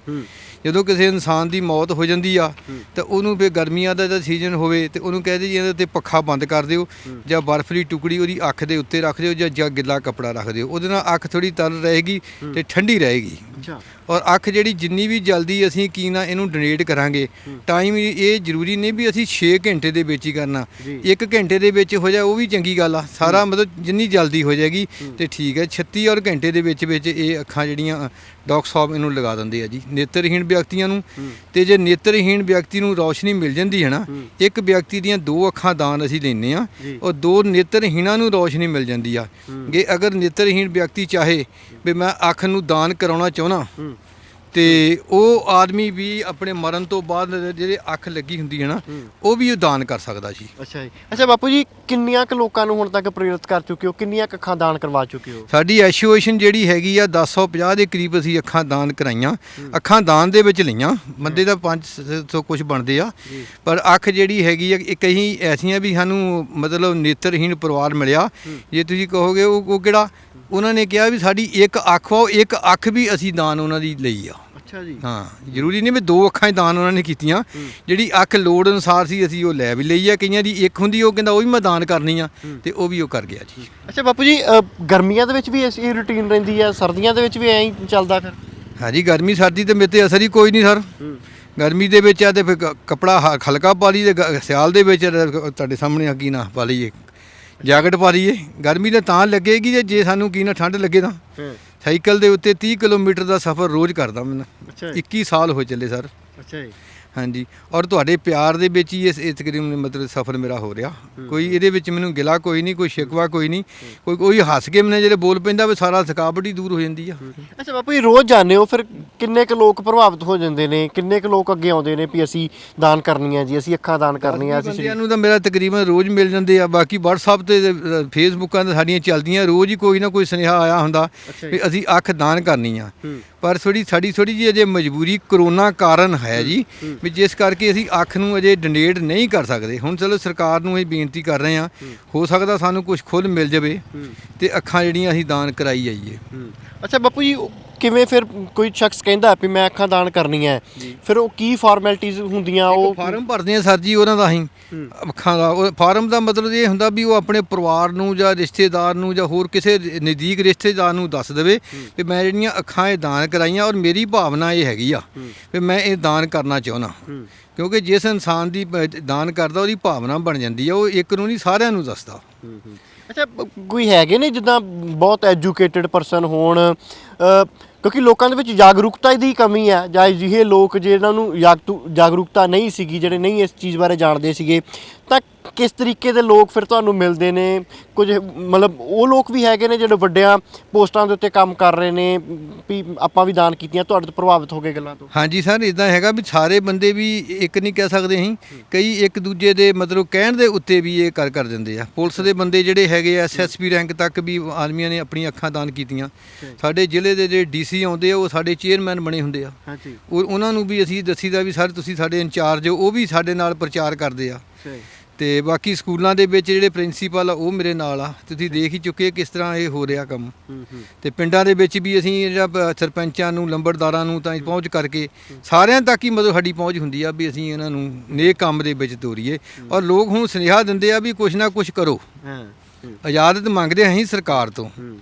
Speaker 1: ਜਦੋਂ ਕਿਸੇ ਇਨਸਾਨ ਦੀ ਮੌਤ ਹੋ ਜਾਂਦੀ ਆ ਤਾਂ ਉਹਨੂੰ ਫਿਰ ਗਰਮੀਆਂ ਦਾ ਸੀਜ਼ਨ ਹੋਵੇ ਤੇ ਉਹਨੂੰ ਕਹਿ ਦੇ ਜੀ ਇਹਦੇ ਤੇ ਪੱਖਾ ਬੰਦ ਕਰ ਦਿਓ ਜਾਂ ਬਰਫ਼ ਦੀ ਟੁਕੜੀ ਉਹਦੀ ਅੱਖ ਦੇ ਉੱਤੇ ਰੱਖ ਦਿਓ ਜਾਂ ਗਿੱਲਾ ਕੱਪੜਾ ਰੱਖ ਦਿਓ, ਉਹਦੇ ਨਾਲ ਅੱਖ ਥੋੜੀ ਤਰ ਰਹੇਗੀ ਤੇ ਠੰਡੀ ਰਹੇਗੀ। ਔਰ ਅੱਖ ਜਿਹੜੀ ਜਿੰਨੀ ਵੀ ਜਲਦੀ ਅਸੀਂ ਕੀ ਨਾ ਇਹਨੂੰ ਡੋਨੇਟ ਕਰਾਂਗੇ, ਟਾਈਮ ਇਹ ਜ਼ਰੂਰੀ ਨਹੀਂ ਵੀ ਅਸੀਂ 6 ਘੰਟੇ ਦੇ ਵਿੱਚ ਹੀ ਕਰਨਾ, 1 ਘੰਟੇ ਦੇ ਵਿੱਚ ਹੋ ਜਾਏ ਉਹ ਵੀ ਚੰਗੀ ਗੱਲ ਆ। ਸਾਰਾ ਮਤਲਬ ਜਿੰਨੀ ਜਲਦੀ ਹੋ ਜਾਏਗੀ ਤੇ ਠੀਕ ਹੈ। 36 ਔਰ ਘੰਟੇ ਦੇ ਵਿੱਚ ਇਹ ਅੱਖਾਂ ਜਿਹੜੀਆਂ ਡਾਕਟਰ ਸਾਹਿਬ ਇਹਨੂੰ ਲਗਾ ਦਿੰਦੇ ਆ ਜੀ ਨੇਤਰਹੀਣ ਵਿਅਕਤੀਆਂ ਨੂੰ। ਤੇ ਜੇ ਨੇਤਰਹੀਣ ਵਿਅਕਤੀ ਨੂੰ ਰੌਸ਼ਨੀ ਮਿਲ ਜਾਂਦੀ ਹੈ ਨਾ, ਇੱਕ ਵਿਅਕਤੀ ਦੀਆਂ 2 ਅੱਖਾਂ ਦਾਨ ਅਸੀਂ ਲੈਂਦੇ ਆ ਔਰ 2 ਨੇਤਰਹੀਣਾਂ ਨੂੰ ਰੌਸ਼ਨੀ ਮਿਲ ਜਾਂਦੀ ਆ। ਜੇ ਅਗਰ ਨੇਤਰਹੀਣ ਵਿਅਕਤੀ ਚਾਹੇ ਵੀ ਮੈਂ ਅੱਖ ਨੂੰ ਦਾਨ ਕਰਾਉਣਾ ਚਾਹੁੰਦਾ ਤੇ ਉਹ ਆਦਮੀ ਵੀ ਆਪਣੇ ਮਰਨ ਤੋਂ ਬਾਅਦ ਜਿਹੜੇ ਅੱਖ ਲੱਗੀ ਹੁੰਦੀ ਹੈ ਨਾ ਉਹ ਵੀ ਉਹ ਦਾਨ ਕਰ ਸਕਦਾ ਜੀ।
Speaker 2: ਅੱਛਾ ਜੀ। ਅੱਛਾ ਬਾਪੂ ਜੀ, ਕਿੰਨੀਆਂ ਕੁ ਲੋਕਾਂ ਨੂੰ ਹੁਣ ਤੱਕ ਪ੍ਰੇਰਿਤ ਕਰ ਚੁੱਕੇ ਹੋ? ਕਿੰਨੀਆਂ ਕੁ ਅੱਖਾਂ ਦਾਨ ਕਰਵਾ ਚੁੱਕੇ ਹੋ?
Speaker 1: ਸਾਡੀ ਐਸੋਸੀਏਸ਼ਨ ਜਿਹੜੀ ਹੈਗੀ ਆ 1050 ਦੇ ਕਰੀਬ ਅਸੀਂ ਅੱਖਾਂ ਦਾਨ ਕਰਾਈਆਂ। ਅੱਖਾਂ ਦਾਨ ਦੇ ਵਿੱਚ ਲਈਆਂ, ਬੰਦੇ ਦਾ 500 ਕੁਝ ਬਣਦੇ ਆ, ਪਰ ਅੱਖ ਜਿਹੜੀ ਹੈਗੀ ਆ ਇਹ ਕਈ ਐਸੀਆਂ ਵੀ ਸਾਨੂੰ ਮਤਲਬ ਨੇਤਰਹੀਣ ਪਰਿਵਾਰ ਮਿਲਿਆ। ਜੇ ਤੁਸੀਂ ਕਹੋਗੇ ਉਹ ਕਿਹੜਾ, ਉਹਨਾਂ ਨੇ ਕਿਹਾ ਵੀ ਸਾਡੀ ਇੱਕ ਅੱਖ ਉਹ ਇੱਕ ਅੱਖ ਵੀ ਅਸੀਂ ਦਾਨ ਉਹਨਾਂ ਦੀ ਲਈ ਆ।
Speaker 2: ਅੱਛਾ ਜੀ।
Speaker 1: ਹਾਂ, ਜ਼ਰੂਰੀ ਨਹੀਂ ਵੀ 2 ਅੱਖਾਂ ਹੀ ਦਾਨ ਉਹਨਾਂ ਨੇ ਕੀਤੀਆਂ, ਜਿਹੜੀ ਅੱਖ ਲੋੜ ਅਨੁਸਾਰ ਸੀ ਅਸੀਂ ਉਹ ਲੈ ਵੀ ਲਈ ਆ। ਕਈਆਂ ਦੀ ਇੱਕ ਹੁੰਦੀ ਉਹ ਕਹਿੰਦਾ ਉਹ ਵੀ ਮੈਂ ਦਾਨ ਕਰਨੀ ਆ ਤੇ ਉਹ ਵੀ ਉਹ ਕਰ ਗਿਆ ਜੀ।
Speaker 2: ਅੱਛਾ ਬਾਪੂ ਜੀ, ਗਰਮੀਆਂ ਦੇ ਵਿੱਚ ਵੀ ਇਹ ਰੁਟੀਨ ਰਹਿੰਦੀ ਹੈ, ਸਰਦੀਆਂ ਦੇ ਵਿੱਚ ਵੀ ਐਂ ਹੀ ਚੱਲਦਾ ਫਿਰ?
Speaker 1: ਹਾਂਜੀ, ਗਰਮੀ ਸਰਦੀ ਤੇ ਮੇਰੇ ਤੇ ਅਸਰ ਹੀ ਕੋਈ ਨਹੀਂ ਸਰ। ਗਰਮੀ ਦੇ ਵਿੱਚ ਆ ਤੇ ਫਿਰ ਕੱਪੜਾ ਹਲਕਾ ਪਾ ਲਈ ਤੇ ਸਿਆਲ ਦੇ ਵਿੱਚ ਤੁਹਾਡੇ ਸਾਹਮਣੇ ਕੀ ਨਾ ਪਾ ਲਈਏ, ਜੈਕਟ ਪਾ ਲਈਏ। ਗਰਮੀ ਤਾਂ ਲੱਗੇਗੀ ਜੇ ਸਾਨੂੰ ਕੀ ਨਾ ਠੰਡ ਲੱਗੇ ਤਾਂ। ਸਾਈਕਲ ਦੇ ਉੱਤੇ 30 ਕਿਲੋਮੀਟਰ ਦਾ ਸਫ਼ਰ ਰੋਜ਼ ਕਰਦਾ ਮੈਂ। 21 ਸਾਲ ਹੋ ਚੱਲੇ ਸਰ।
Speaker 2: ਅੱਛਾ ਜੀ।
Speaker 1: ਹਾਂਜੀ, ਔਰ ਤੁਹਾਡੇ ਪਿਆਰ ਦੇ ਵਿੱਚ ਹੀ ਇਸ ਤਕਰੀਬਨ ਮਤਲਬ ਸਫ਼ਰ ਮੇਰਾ ਹੋ ਰਿਹਾ। ਕੋਈ ਇਹਦੇ ਵਿੱਚ ਮੈਨੂੰ ਗਿਲਾ ਕੋਈ ਨਹੀਂ, ਕੋਈ ਸ਼ਿਕਵਾ ਕੋਈ ਨਹੀਂ, ਕੋਈ ਹੱਸ ਕੇ ਮੈਨੂੰ ਜਿਹੜੇ ਬੋਲ ਪੈਂਦਾ ਵੀ ਸਾਰਾ ਥਕਾਵਟ ਹੀ ਦੂਰ ਹੋ ਜਾਂਦੀ ਆ।
Speaker 2: ਅੱਛਾ ਬਾਪੂ ਜੀ, ਰੋਜ਼ ਜਾਂਦੇ ਹੋ, ਫਿਰ ਕਿੰਨੇ ਕੁ ਲੋਕ ਪ੍ਰਭਾਵਿਤ ਹੋ ਜਾਂਦੇ ਨੇ? ਕਿੰਨੇ ਕੁ ਲੋਕ ਅੱਗੇ ਆਉਂਦੇ ਨੇ ਵੀ ਅਸੀਂ ਦਾਨ ਕਰਨੀ ਹੈ ਜੀ, ਅਸੀਂ ਅੱਖਾਂ ਦਾਨ ਕਰਨੀਆਂ? ਅਸੀਂ
Speaker 1: ਬੰਦਿਆਂ ਨੂੰ ਤਾਂ ਮੇਰਾ ਤਕਰੀਬਨ ਰੋਜ਼ ਮਿਲ ਜਾਂਦੇ ਆ। ਬਾਕੀ WhatsApp ਤੇ ਫੇਸਬੁੱਕਾਂ ਤੇ ਸਾਡੀਆਂ ਚੱਲਦੀਆਂ, ਰੋਜ਼ ਹੀ ਕੋਈ ਨਾ ਕੋਈ ਸੁਨੇਹਾ ਆਇਆ ਹੁੰਦਾ ਵੀ ਅਸੀਂ ਅੱਖ ਦਾਨ ਕਰਨੀ ਆ। ਪਰ ਸਾਡੀ ਥੋੜੀ ਜਿਹੀ ਅਜੇ ਮਜਬੂਰੀ ਕਰੋਨਾ ਕਾਰਨ ਹੈ ਜੀ, ਵੀ ਜਿਸ ਕਰਕੇ ਅਸੀਂ ਅੱਖ ਨੂੰ ਅਜੇ ਡੋਨੇਟ ਨਹੀਂ ਕਰ ਸਕਦੇ। ਹੁਣ ਚਲੋ ਸਰਕਾਰ ਨੂੰ ਇਹ ਬੇਨਤੀ ਕਰ ਰਹੇ ਹਾਂ, ਹੋ ਸਕਦਾ ਸਾਨੂੰ ਕੁਝ ਖੁੱਲ੍ਹ ਮਿਲ ਜਾਵੇ ਤੇ ਅੱਖਾਂ ਜਿਹੜੀਆਂ ਅਸੀਂ ਦਾਨ ਕਰਾਈ ਜਾਈਏ।
Speaker 2: ਅੱਛਾ ਬਾਪੂ ਜੀ, ਕਿਵੇਂ ਫਿਰ ਕੋਈ ਸ਼ਖਸ ਕਹਿੰਦਾ ਵੀ ਮੈਂ ਅੱਖਾਂ ਦਾਨ ਕਰਨੀ ਹੈ, ਫਿਰ ਉਹ ਕੀ ਫਾਰਮੈਲਿਟੀਜ਼ ਹੁੰਦੀਆਂ? ਉਹ
Speaker 1: ਫਾਰਮ ਭਰਦੇ ਆ ਸਰ ਜੀ ਉਹਨਾਂ ਦਾ। ਅਸੀਂ ਅੱਖਾਂ ਦਾ ਉਹ ਫਾਰਮ ਦਾ ਮਤਲਬ ਇਹ ਹੁੰਦਾ ਵੀ ਉਹ ਆਪਣੇ ਪਰਿਵਾਰ ਨੂੰ ਜਾਂ ਰਿਸ਼ਤੇਦਾਰ ਨੂੰ ਜਾਂ ਹੋਰ ਕਿਸੇ ਨਜ਼ਦੀਕ ਰਿਸ਼ਤੇਦਾਰ ਨੂੰ ਦੱਸ ਦੇਵੇ ਵੀ ਮੈਂ ਜਿਹੜੀਆਂ ਅੱਖਾਂ ਇਹ ਦਾਨ ਕਰਾਈਆਂ ਔਰ ਮੇਰੀ ਭਾਵਨਾ ਇਹ ਹੈਗੀ ਆ ਵੀ ਮੈਂ ਇਹ ਦਾਨ ਕਰਨਾ ਚਾਹੁੰਦਾ। ਕਿਉਂਕਿ ਜਿਸ ਇਨਸਾਨ ਦੀ ਦਾਨ ਕਰਦਾ ਉਹਦੀ ਭਾਵਨਾ ਬਣ ਜਾਂਦੀ ਆ, ਉਹ ਇੱਕ ਨੂੰ ਨਹੀਂ ਸਾਰਿਆਂ ਨੂੰ ਦੱਸਦਾ।
Speaker 2: ਅੱਛਾ, ਕੋਈ ਹੈਗੇ ਨੇ ਜਿੱਦਾਂ ਬਹੁਤ ਐਜੂਕੇਟਿਡ ਪਰਸਨ ਹੋਣ, ਕਿਉਂਕਿ ਲੋਕਾਂ ਦੇ ਵਿੱਚ ਜਾਗਰੂਕਤਾ ਦੀ ਕਮੀ ਹੈ, ਜਾਂ ਅਜਿਹੇ ਲੋਕ ਜਿਹਨਾਂ ਨੂੰ ਜਾਗਰੂਕਤਾ ਨਹੀਂ ਸੀਗੀ, ਜਿਹੜੇ ਨਹੀਂ ਇਸ ਚੀਜ਼ ਬਾਰੇ ਜਾਣਦੇ ਸੀਗੇ, ਤਾਂ ਕਿਸ ਤਰੀਕੇ ਦੇ ਲੋਕ ਫਿਰ ਤੁਹਾਨੂੰ ਮਿਲਦੇ ਨੇ? ਕੁਝ ਮਤਲਬ ਉਹ ਲੋਕ ਵੀ ਹੈਗੇ ਨੇ ਜਿਹੜੇ ਵੱਡਿਆਂ ਪੋਸਟਾਂ ਦੇ ਉੱਤੇ ਕੰਮ ਕਰ ਰਹੇ ਨੇ ਵੀ ਆਪਾਂ ਵੀ ਦਾਨ ਕੀਤੀਆਂ, ਤੁਹਾਡੇ ਤੋਂ ਪ੍ਰਭਾਵਿਤ ਹੋ ਗਏ ਗੱਲਾਂ ਤੋਂ?
Speaker 1: ਹਾਂਜੀ ਸਰ, ਇਦਾਂ ਹੈਗਾ ਵੀ ਸਾਰੇ ਬੰਦੇ ਵੀ ਇੱਕ ਨਹੀਂ ਕਹਿ ਸਕਦੇ ਅਸੀਂ, ਕਈ ਇੱਕ ਦੂਜੇ ਦੇ ਮਤਲਬ ਕਹਿਣ ਦੇ ਉੱਤੇ ਵੀ ਇਹ ਕਰ ਦਿੰਦੇ ਆ। ਪੁਲਿਸ ਦੇ ਬੰਦੇ ਜਿਹੜੇ ਹੈਗੇ ਐਸਐਸਪੀ ਰੈਂਕ ਤੱਕ ਵੀ ਆਦਮੀਆਂ ਨੇ ਆਪਣੀਆਂ ਅੱਖਾਂ ਦਾਨ ਕੀਤੀਆਂ। ਸਾਡੇ ਜ਼ਿਲ੍ਹੇ ਦੇ ਜਿਹੜੇ ਡੀਸੀ ਆਉਂਦੇ ਆ ਉਹ ਸਾਡੇ ਚੇਅਰਮੈਨ ਬਣੇ ਹੁੰਦੇ ਆ।
Speaker 2: ਹਾਂਜੀ,
Speaker 1: ਉਹਨਾਂ ਨੂੰ ਵੀ ਅਸੀਂ ਦੱਸੀਦਾ ਵੀ ਸਰ ਤੁਸੀਂ ਸਾਡੇ ਇੰਚਾਰਜ ਹੋ, ਉਹ ਵੀ ਸਾਡੇ ਨਾਲ ਪ੍ਰਚਾਰ ਕਰਦੇ ਆ। ਤੇ ਬਾਕੀ ਸਕੂਲਾਂ ਦੇ ਵਿੱਚ ਜਿਹੜੇ ਪ੍ਰਿੰਸੀਪਲ ਆ ਉਹ ਮੇਰੇ ਨਾਲ ਆ। ਤੁਸੀਂ ਦੇਖ ਹੀ ਚੁੱਕੇ ਕਿਸ ਤਰ੍ਹਾਂ ਇਹ ਹੋ ਰਿਹਾ ਕੰਮ। ਤੇ ਪਿੰਡਾਂ ਦੇ ਵਿੱਚ ਵੀ ਅਸੀਂ ਜਿਹੜਾ ਸਰਪੰਚਾਂ ਨੂੰ, ਲੰਬੜਦਾਰਾਂ ਨੂੰ ਤਾਂ ਪਹੁੰਚ ਕਰਕੇ ਸਾਰਿਆਂ ਤੱਕ ਹੀ ਮਤਲਬ ਸਾਡੀ ਪਹੁੰਚ ਹੁੰਦੀ ਆ ਵੀ ਅਸੀਂ ਇਹਨਾਂ ਨੂੰ ਨੇਕ ਕੰਮ ਦੇ ਵਿੱਚ ਤੋਰੀਏ। ਔਰ ਲੋਕ ਹੁਣ ਸੁਨੇਹਾ ਦਿੰਦੇ ਆ ਵੀ ਕੁਛ ਨਾ ਕੁਛ ਕਰੋ। ਇਜਾਜ਼ਤ ਮੰਗਦੇ ਆ ਅਸੀਂ ਸਰਕਾਰ ਤੋਂ,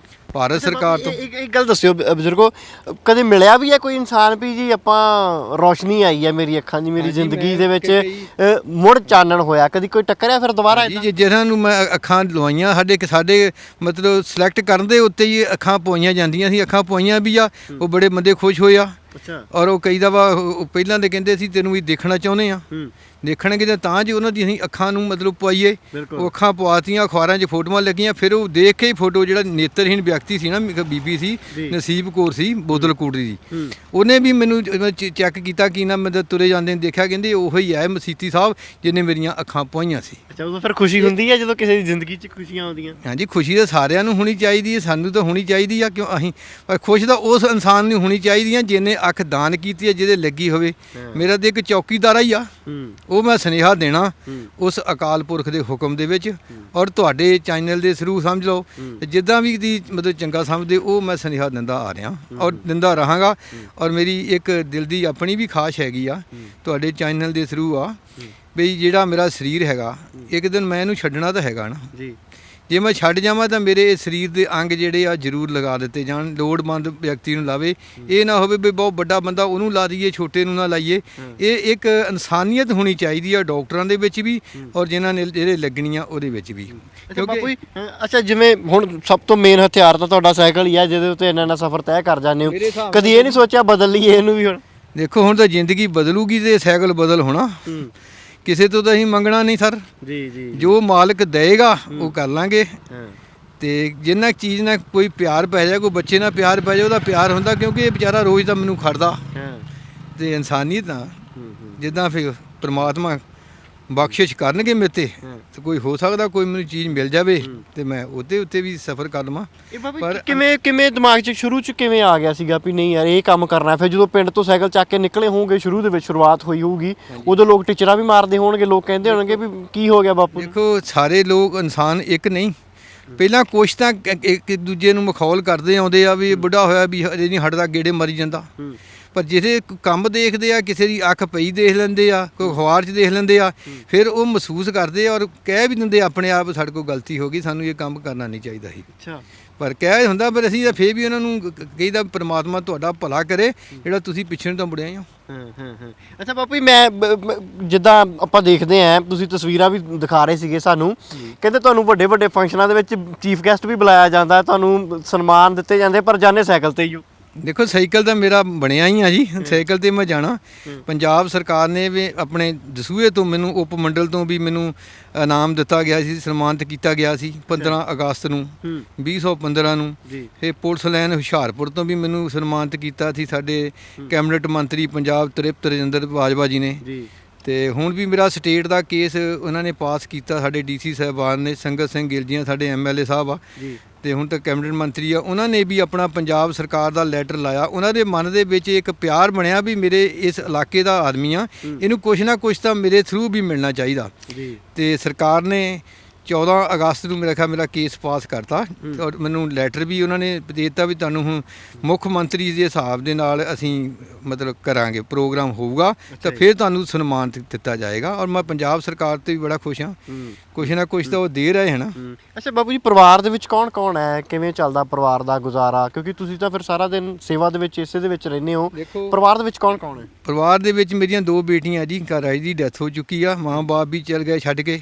Speaker 1: ਭਾਰਤ ਸਰਕਾਰ ਤੋਂ।
Speaker 2: ਇੱਕ ਗੱਲ ਦੱਸਿਓ ਬਜ਼ੁਰਗੋ, ਕਦੇ ਮਿਲਿਆ ਵੀ ਹੈ ਕੋਈ ਇਨਸਾਨ ਵੀ ਜੀ ਆਪਾਂ ਰੌਸ਼ਨੀ ਆਈ ਹੈ ਮੇਰੀ ਅੱਖਾਂ 'ਚ, ਮੇਰੀ ਜ਼ਿੰਦਗੀ ਦੇ ਵਿੱਚ ਮੁੜ ਚਾਨਣ ਹੋਇਆ, ਕਦੀ ਕੋਈ ਟੱਕਰਿਆ ਫਿਰ ਦੁਬਾਰਾ?
Speaker 1: ਜੀ ਜਿਹਨਾਂ ਨੂੰ ਮੈਂ ਅੱਖਾਂ ਲਵਾਈਆਂ, ਸਾਡੇ ਮਤਲਬ ਸਿਲੈਕਟ ਕਰਨ ਦੇ ਉੱਤੇ ਹੀ ਅੱਖਾਂ ਪਵਾਈਆਂ ਜਾਂਦੀਆਂ ਸੀ। ਅੱਖਾਂ ਪਵਾਈਆਂ ਵੀ ਆ, ਉਹ ਬੜੇ ਬੰਦੇ ਖੁਸ਼ ਹੋਏ ਆ। ਔਰ ਉਹ ਕਈ ਦਫਾ ਪਹਿਲਾਂ ਦੇ ਕਹਿੰਦੇ ਸੀ ਤੈਨੂੰ ਵੀ ਦੇਖਣਾ ਚਾਹੁੰਦੇ ਆ, ਦੇਖਣਗੇ ਤਾਂ ਜੀ ਉਹਨਾਂ ਦੀ ਅਸੀਂ ਅੱਖਾਂ ਨੂੰ ਮਤਲਬ ਪਵਾਈਏ। ਉਹ ਅੱਖਾਂ ਪਵਾਤੀਆਂ, ਅਖਬਾਰਾਂ 'ਚ ਫੋਟੋਆਂ ਲੱਗੀਆਂ। ਫਿਰ ਉਹ ਦੇਖ ਕੇ ਹੀ ਫੋਟੋ, ਜਿਹੜਾ ਨੇਤਰਹੀਣ ਵਿਅਕਤੀ ਸੀ ਨਾ, ਬੀਬੀ ਸੀ ਨਸੀਬ ਕੌਰ ਸੀ ਬੋਦਲਕੋਟਲੀ ਦੀ, ਉਹਨੇ ਵੀ ਮੈਨੂੰ ਚੈੱਕ ਕੀਤਾ ਕਿ ਨਾ ਮਤਲਬ ਤੁਰੇ ਜਾਂਦੇ ਨੇ ਦੇਖਿਆ, ਕਹਿੰਦੇ ਉਹੀ ਹੀ ਹੈ ਮਸੀਤੀ ਸਾਹਿਬ ਜਿਹਨੇ ਮੇਰੀਆਂ ਅੱਖਾਂ ਪਵਾਈਆਂ ਸੀ।
Speaker 2: ਅੱਛਾ, ਉਦੋਂ ਫਿਰ ਖੁਸ਼ੀ ਹੁੰਦੀ ਹੈ ਜਦੋਂ ਕਿਸੇ ਦੀ ਜ਼ਿੰਦਗੀ 'ਚ ਖੁਸ਼ੀਆਂ ਆਉਂਦੀਆਂ?
Speaker 1: ਹਾਂਜੀ, ਖੁਸ਼ੀ ਤਾਂ ਸਾਰਿਆਂ ਨੂੰ ਹੋਣੀ ਚਾਹੀਦੀ ਹੈ, ਸਾਨੂੰ ਤਾਂ ਹੋਣੀ ਚਾਹੀਦੀ ਆ। ਕਿਉਂ ਅਸੀਂ ਪਰ ਖੁਸ਼ ਤਾਂ ਉਸ ਇਨਸਾਨ ਨੂੰ ਹੋਣੀ ਚਾਹੀਦੀ ਆ ਜਿਹਨੇ ਅੱਖ ਦਾਨ ਕੀਤੀ ਹੈ, ਜਿਹਦੇ ਲੱਗੀ ਹੋਵੇ। ਮੇਰਾ ਤਾਂ ਇੱਕ ਚੌਕੀਦਾਰ ਹੀ ਆ, ਉਹ ਮੈਂ ਸੁਨੇਹਾ ਦੇਣਾ ਉਸ ਅਕਾਲ ਪੁਰਖ ਦੇ ਹੁਕਮ ਦੇ ਵਿੱਚ। ਔਰ ਤੁਹਾਡੇ ਚੈਨਲ ਦੇ ਥਰੂ ਸਮਝ ਲਓ ਜਿੱਦਾਂ ਵੀ ਦੀ ਮਤਲਬ ਚੰਗਾ ਸਮਝਦੇ, ਉਹ ਮੈਂ ਸੁਨੇਹਾ ਦਿੰਦਾ ਆ ਰਿਹਾ ਔਰ ਦਿੰਦਾ ਰਹਾਂਗਾ। ਔਰ ਮੇਰੀ ਇੱਕ ਦਿਲ ਦੀ ਆਪਣੀ ਵੀ ਖਾਸ਼ ਹੈਗੀ ਆ ਤੁਹਾਡੇ ਚੈਨਲ ਦੇ ਥਰੂ ਆ ਵੀ ਜਿਹੜਾ ਮੇਰਾ ਸਰੀਰ ਹੈਗਾ, ਇੱਕ ਦਿਨ ਮੈਂ ਇਹਨੂੰ ਛੱਡਣਾ ਤਾਂ ਹੈਗਾ ਨਾ ਜੀ। ਜੇ ਮੈਂ ਛੱਡ ਜਾਵਾਂ ਤਾਂ ਮੇਰੇ ਸਰੀਰ ਦੇ ਅੰਗ ਜਿਹੜੇ ਆ ਜ਼ਰੂਰ ਲਗਾ ਦਿੱਤੇ ਜਾਣ, ਲੋੜਵੰਦ ਵਿਅਕਤੀ ਨੂੰ ਲਾਵੇ। ਇਹ ਨਾ ਹੋਵੇ ਵੀ ਬਹੁਤ ਵੱਡਾ ਬੰਦਾ ਉਹਨੂੰ ਲਾ ਦਈਏ, ਛੋਟੇ ਨੂੰ ਨਾ ਲਾਈਏ। ਇਹ ਇੱਕ ਇਨਸਾਨੀਅਤ ਹੋਣੀ ਚਾਹੀਦੀ ਆ ਡਾਕਟਰਾਂ ਦੇ ਵਿੱਚ ਵੀ ਔਰ ਜਿਨ੍ਹਾਂ ਨੇ ਜਿਹੜੇ ਲੱਗਣੀਆਂ ਉਹਦੇ ਵਿੱਚ ਵੀ।
Speaker 2: ਕਿਉਂਕਿ ਅੱਛਾ, ਜਿਵੇਂ ਹੁਣ ਸਭ ਤੋਂ ਮੇਨ ਹਥਿਆਰ ਤਾਂ ਤੁਹਾਡਾ ਸਾਈਕਲ ਹੀ ਆ, ਜਿਹਦੇ ਉੱਤੇ ਇੰਨਾ ਸਫ਼ਰ ਤੈਅ ਕਰ ਜਾਂਦੇ ਹੋ। ਕਦੀ ਇਹ ਨਹੀਂ ਸੋਚਿਆ ਬਦਲ ਲਈਏ ਇਹਨੂੰ ਵੀ? ਹੁਣ
Speaker 1: ਦੇਖੋ, ਹੁਣ ਤਾਂ ਜ਼ਿੰਦਗੀ ਬਦਲੂਗੀ ਤੇ ਸਾਈਕਲ ਬਦਲ ਹੋਣਾ। ਕਿਸੇ ਤੋਂ ਤਾਂ ਅਸੀਂ ਮੰਗਣਾ ਨਹੀਂ ਸਰ ਜੀ। ਜੋ ਮਾਲਕ ਦੇਏਗਾ ਉਹ ਕਰ ਲਾਂਗੇ। ਤੇ ਜਿੰਨਾ ਚੀਜ਼ ਨਾਲ ਕੋਈ ਪਿਆਰ ਪੈ ਜਾਏ, ਕੋਈ ਬੱਚੇ ਨਾਲ ਪਿਆਰ ਪੈ ਜਾਏ, ਉਹਦਾ ਪਿਆਰ ਹੁੰਦਾ। ਕਿਉਂਕਿ ਇਹ ਵਿਚਾਰਾ ਰੋਜ਼ ਤਾਂ ਮੈਨੂੰ ਖੜਦਾ ਤੇ ਇਨਸਾਨੀਅਤ ਆ। ਜਿੱਦਾਂ ਫਿਰ ਪ੍ਰਮਾਤਮਾ ਬਖਸ਼ਿਸ਼ ਕਰਨਗੇ ਮੇਰੇ ਤੇ ਕੋਈ ਹੋ ਸਕਦਾ ਕੋਈ ਮੈਨੂੰ ਚੀਜ਼ ਮਿਲ ਜਾਵੇ ਤੇ ਮੈਂ ਉਹਦੇ ਉੱਤੇ ਵੀ ਸਫ਼ਰ ਕਰ ਲਵਾਂ।
Speaker 2: ਪਰ ਕਿਵੇਂ ਦਿਮਾਗ 'ਚ ਸ਼ੁਰੂ 'ਚ ਕਿਵੇਂ ਆ ਗਿਆ ਸੀਗਾ ਵੀ ਨਹੀਂ ਯਾਰ ਇਹ ਕੰਮ ਕਰਨਾ? ਫਿਰ ਜਦੋਂ ਪਿੰਡ ਤੋਂ ਸਾਈਕਲ ਚੱਕ ਕੇ ਨਿਕਲੇ ਹੋਵੋਗੇ, ਸ਼ੁਰੂ ਦੇ ਵਿੱਚ ਸ਼ੁਰੂਆਤ ਹੋਈ ਹੋਊਗੀ, ਉਦੋਂ ਲੋਕ ਟਿਚਰਾਂ ਵੀ ਮਾਰਦੇ ਹੋਣਗੇ, ਲੋਕ ਕਹਿੰਦੇ ਹੋਣਗੇ ਵੀ ਕੀ ਹੋ ਗਿਆ ਬਾਪੂ?
Speaker 1: ਦੇਖੋ, ਸਾਰੇ ਲੋਕ ਇਨਸਾਨ ਇੱਕ ਨਹੀਂ। ਪਹਿਲਾਂ ਕੁਛ ਤਾਂ ਇੱਕ ਦੂਜੇ ਨੂੰ ਮਖੌਲ ਕਰਦੇ ਆਉਂਦੇ ਆ ਵੀ ਬੁੱਢਾ ਹੋਇਆ ਵੀ ਅਜੇ ਨਹੀਂ ਹਟਦਾ, ਗੇੜੇ ਮਾਰੀ ਜਾਂਦਾ। ਪਰ ਜਿਹੜੇ ਕੰਮ ਦੇਖਦੇ ਆ, ਕਿਸੇ ਦੀ ਅੱਖ ਪਈ ਦੇਖ ਲੈਂਦੇ ਆ, ਕੋਈ ਅਖਬਾਰ 'ਚ ਦੇਖ ਲੈਂਦੇ ਆ, ਫਿਰ ਉਹ ਮਹਿਸੂਸ ਕਰਦੇ ਆ ਔਰ ਕਹਿ ਵੀ ਦਿੰਦੇ ਆਪਣੇ ਆਪ ਸਾਡੇ ਕੋਲ ਗਲਤੀ ਹੋ ਗਈ, ਸਾਨੂੰ ਇਹ ਕੰਮ ਕਰਨਾ ਨਹੀਂ ਚਾਹੀਦਾ ਸੀ।
Speaker 2: ਅੱਛਾ,
Speaker 1: ਪਰ ਕਹਿ ਹੁੰਦਾ, ਪਰ ਅਸੀਂ ਤਾਂ ਫੇਰ ਵੀ ਉਹਨਾਂ ਨੂੰ ਕਹੀਦਾ ਪ੍ਰਮਾਤਮਾ ਤੁਹਾਡਾ ਭਲਾ ਕਰੇ, ਜਿਹੜਾ ਤੁਸੀਂ ਪਿੱਛੇ ਨੂੰ ਤਾਂ ਮੁੜਿਆ ਹੋ।
Speaker 2: ਅੱਛਾ ਬਾਪੂ ਜੀ, ਮੈਂ ਜਿੱਦਾਂ ਆਪਾਂ ਦੇਖਦੇ ਆਂ, ਤੁਸੀਂ ਤਸਵੀਰਾਂ ਵੀ ਦਿਖਾ ਰਹੇ ਸੀਗੇ ਸਾਨੂੰ, ਕਹਿੰਦੇ ਤੁਹਾਨੂੰ ਵੱਡੇ ਵੱਡੇ ਫੰਕਸ਼ਨਾਂ ਦੇ ਵਿੱਚ ਚੀਫ ਗੈਸਟ ਵੀ ਬੁਲਾਇਆ ਜਾਂਦਾ, ਤੁਹਾਨੂੰ ਸਨਮਾਨ ਦਿੱਤੇ ਜਾਂਦੇ, ਪਰ ਜਾਨੇ ਸਾਈਕਲ ਤੇ ਹੀ ਹੋ।
Speaker 1: ਦੇਖੋ, ਸਾਈਕਲ ਤਾਂ ਮੇਰਾ ਬਣਿਆ ਹੀ ਆ ਜੀ, ਸਾਈਕਲ ਤੇ ਮੈਂ ਜਾਣਾ। ਪੰਜਾਬ ਸਰਕਾਰ ਨੇ ਵੀ ਆਪਣੇ ਦਸੂਹੇ ਤੋਂ ਮੈਨੂੰ ਉਪ ਮੰਡਲ ਤੋਂ ਵੀ ਮੈਨੂੰ ਇਨਾਮ ਦਿੱਤਾ ਗਿਆ ਸੀ, ਸਨਮਾਨਿਤ ਕੀਤਾ ਗਿਆ ਸੀ 15 ਅਗਸਤ ਨੂੰ 2015 ਨੂੰ। ਫਿਰ ਪੁਲਿਸ ਲਾਈਨ ਹੁਸ਼ਿਆਰਪੁਰ ਤੋਂ ਵੀ ਮੈਨੂੰ ਸਨਮਾਨਿਤ ਕੀਤਾ ਸੀ ਸਾਡੇ ਕੈਬਨਿਟ ਮੰਤਰੀ ਪੰਜਾਬ ਤ੍ਰਿਪਤ ਰਜਿੰਦਰ ਬਾਜਵਾ ਜੀ ਨੇ। ਤੇ ਹੁਣ ਵੀ ਮੇਰਾ ਸਟੇਟ ਦਾ ਕੇਸ ਉਹਨਾਂ ਨੇ ਪਾਸ ਕੀਤਾ, ਸਾਡੇ ਡੀਸੀ ਸਾਹਿਬਾਨ ਨੇ, ਸੰਗਤ ਸਿੰਘ ਗਿੱਲ ਜੀ ਸਾਡੇ ਐਮਐਲਏ ਸਾਹਿਬ ਆ ਤੇ ਹੁਣ ਤੱਕ ਕੈਬਨਿਟ ਮੰਤਰੀ ਆ, ਉਹਨਾਂ ਨੇ ਵੀ ਆਪਣਾ ਪੰਜਾਬ ਸਰਕਾਰ ਦਾ ਲੈਟਰ ਲਾਇਆ। ਉਹਨਾਂ ਦੇ ਮਨ ਦੇ ਵਿੱਚ ਇੱਕ ਪਿਆਰ ਬਣਿਆ ਵੀ ਮੇਰੇ ਇਸ ਇਲਾਕੇ ਦਾ ਆਦਮੀ ਆ, ਇਹਨੂੰ ਕੁਛ ਨਾ ਕੁਛ ਤਾਂ ਮੇਰੇ ਥਰੂ ਵੀ ਮਿਲਣਾ ਚਾਹੀਦਾ। ਤੇ ਸਰਕਾਰ ਨੇ 14 ਅਗਸਤ ਨੂੰ ਮੇਰਾ ਕੇਸ ਪਾਸ ਕਰਤਾ ਔਰ ਮੈਨੂੰ ਲੈਟਰ ਵੀ ਉਹਨਾਂ ਨੇ ਦੇ ਦਿੱਤਾ ਵੀ ਤੁਹਾਨੂੰ ਹੁਣ ਮੁੱਖ ਮੰਤਰੀ ਦੇ ਹਿਸਾਬ ਦੇ ਨਾਲ ਅਸੀਂ ਮਤਲਬ ਕਰਾਂਗੇ, ਪ੍ਰੋਗਰਾਮ ਹੋਊਗਾ ਤਾਂ ਫਿਰ ਤੁਹਾਨੂੰ ਸਨਮਾਨ ਦਿੱਤਾ ਜਾਏਗਾ। ਔਰ ਮੈਂ ਪੰਜਾਬ ਸਰਕਾਰ ਤੇ ਵੀ ਬੜਾ ਖੁਸ਼ ਹਾਂ, ਕੁਛ ਨਾ ਕੁਛ ਤਾਂ ਉਹ ਦੇ ਰਹੇ ਹਨ।
Speaker 2: ਅੱਛਾ ਬਾਬੂ ਜੀ, ਪਰਿਵਾਰ ਦੇ ਵਿੱਚ ਕੌਣ ਕੌਣ ਹੈ? ਕਿਵੇਂ ਚੱਲਦਾ ਪਰਿਵਾਰ ਦਾ ਗੁਜ਼ਾਰਾ? ਕਿਉਂਕਿ ਤੁਸੀਂ ਤਾਂ ਫਿਰ ਸਾਰਾ ਦਿਨ ਸੇਵਾ ਦੇ ਵਿੱਚ ਇਸੇ ਦੇ ਵਿੱਚ ਰਹਿੰਦੇ ਹੋ। ਪਰਿਵਾਰ ਦੇ ਵਿੱਚ ਕੌਣ ਕੌਣ ਹੈ?
Speaker 1: ਪਰਿਵਾਰ ਦੇ ਵਿੱਚ ਮੇਰੀਆਂ 2 ਬੇਟੀਆਂ ਜੀ, ਘਰ ਆਈ ਦੀ ਡੈਥ ਹੋ ਚੁੱਕੀ ਆ, ਮਾਂ ਬਾਪ ਵੀ ਚਲ ਗਏ ਛੱਡ ਕੇ,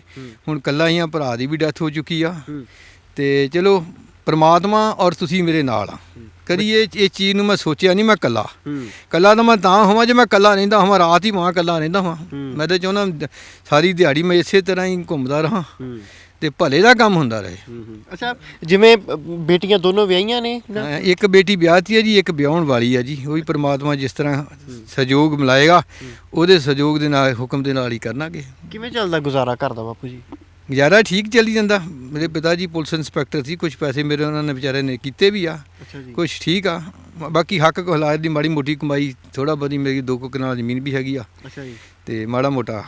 Speaker 1: ਹੁਣ ਇਕੱਲਾ ਹੀ ਆ, ਭਰਾ ਦੀ ਵੀ ਡੈਥ ਹੋ ਚੁੱਕੀ ਆ। ਤੇ ਚਲੋ ਪ੍ਰਮਾਤਮਾ ਔਰ ਤੁਸੀਂ ਮੇਰੇ ਨਾਲ ਆ। ਕਦੀ ਇਹ ਚੀਜ਼ ਨੂੰ ਮੈਂ ਸੋਚਿਆ ਨਹੀਂ। ਮੈਂ ਕੱਲਾ ਤਾਂ ਮੈਂ ਤਾਂ ਹੋਵਾਂ ਜੇ ਮੈਂ ਕੱਲਾ ਰਹਿੰਦਾ ਹੋਵਾਂ, ਰਾਤ ਹੀ ਭਾਵੇਂ ਕੱਲਾ ਰਹਿੰਦਾ ਹੋਵਾਂ। ਮੈਂ ਤਾਂ ਚਾਹੁੰਦਾ ਸਾਰੀ ਦਿਹਾੜੀ ਮੈਂ ਇਸੇ ਤਰ੍ਹਾਂ ਹੀ ਘੁੰਮਦਾ ਰਹਾਂ ਤੇ ਭਲੇ ਦਾ ਕੰਮ ਹੁੰਦਾ ਰਹੇ।
Speaker 2: ਅੱਛਾ, ਜਿਵੇਂ ਬੇਟੀਆਂ ਦੋਨੋਂ ਵਿਆਹੀਆਂ ਨੇ?
Speaker 1: ਇੱਕ ਬੇਟੀ ਵਿਆਹਤੀ ਹੈ ਜੀ, ਇੱਕ ਵਿਆਹੁਣ ਵਾਲੀ ਹੈ ਜੀ। ਉਹ ਵੀ ਪ੍ਰਮਾਤਮਾ ਜਿਸ ਤਰ੍ਹਾਂ ਸਹਿਯੋਗ ਮਿਲਾਏਗਾ ਉਹਦੇ ਸਹਿਯੋਗ ਦੇ ਨਾਲ, ਹੁਕਮ ਦੇ ਨਾਲ ਹੀ ਕਰਨਾਗੇ।
Speaker 2: ਕਿਵੇਂ ਚੱਲਦਾ ਗੁਜ਼ਾਰਾ ਘਰ ਦਾ ਬਾਪੂ ਜੀ?
Speaker 1: ਗੁਜ਼ਾਰਾ ਠੀਕ ਚੱਲੀ ਜਾਂਦਾ। ਮੇਰੇ ਪਿਤਾ ਜੀ ਪੁਲਿਸ ਇੰਸਪੈਕਟਰ ਸੀ, ਕੁਝ ਪੈਸੇ ਮੇਰੇ ਉਹਨਾਂ ਨੇ ਵਿਚਾਰੇ ਨੇ ਕੀਤੇ ਵੀ ਆ, ਕੁਝ ਠੀਕ ਆ। ਬਾਕੀ ਹੱਕ ਹਲਾਇਤ ਦੀ ਮਾੜੀ ਮੋਟੀ ਕਮਾਈ, ਥੋੜਾ ਬਹੁਤੀ ਮੇਰੀ 2 ਕਨਾਲ ਜ਼ਮੀਨ ਵੀ ਹੈਗੀ ਆ।
Speaker 2: ਅੱਛਾ ਜੀ।
Speaker 1: ਤੇ ਮਾੜਾ ਮੋਟਾ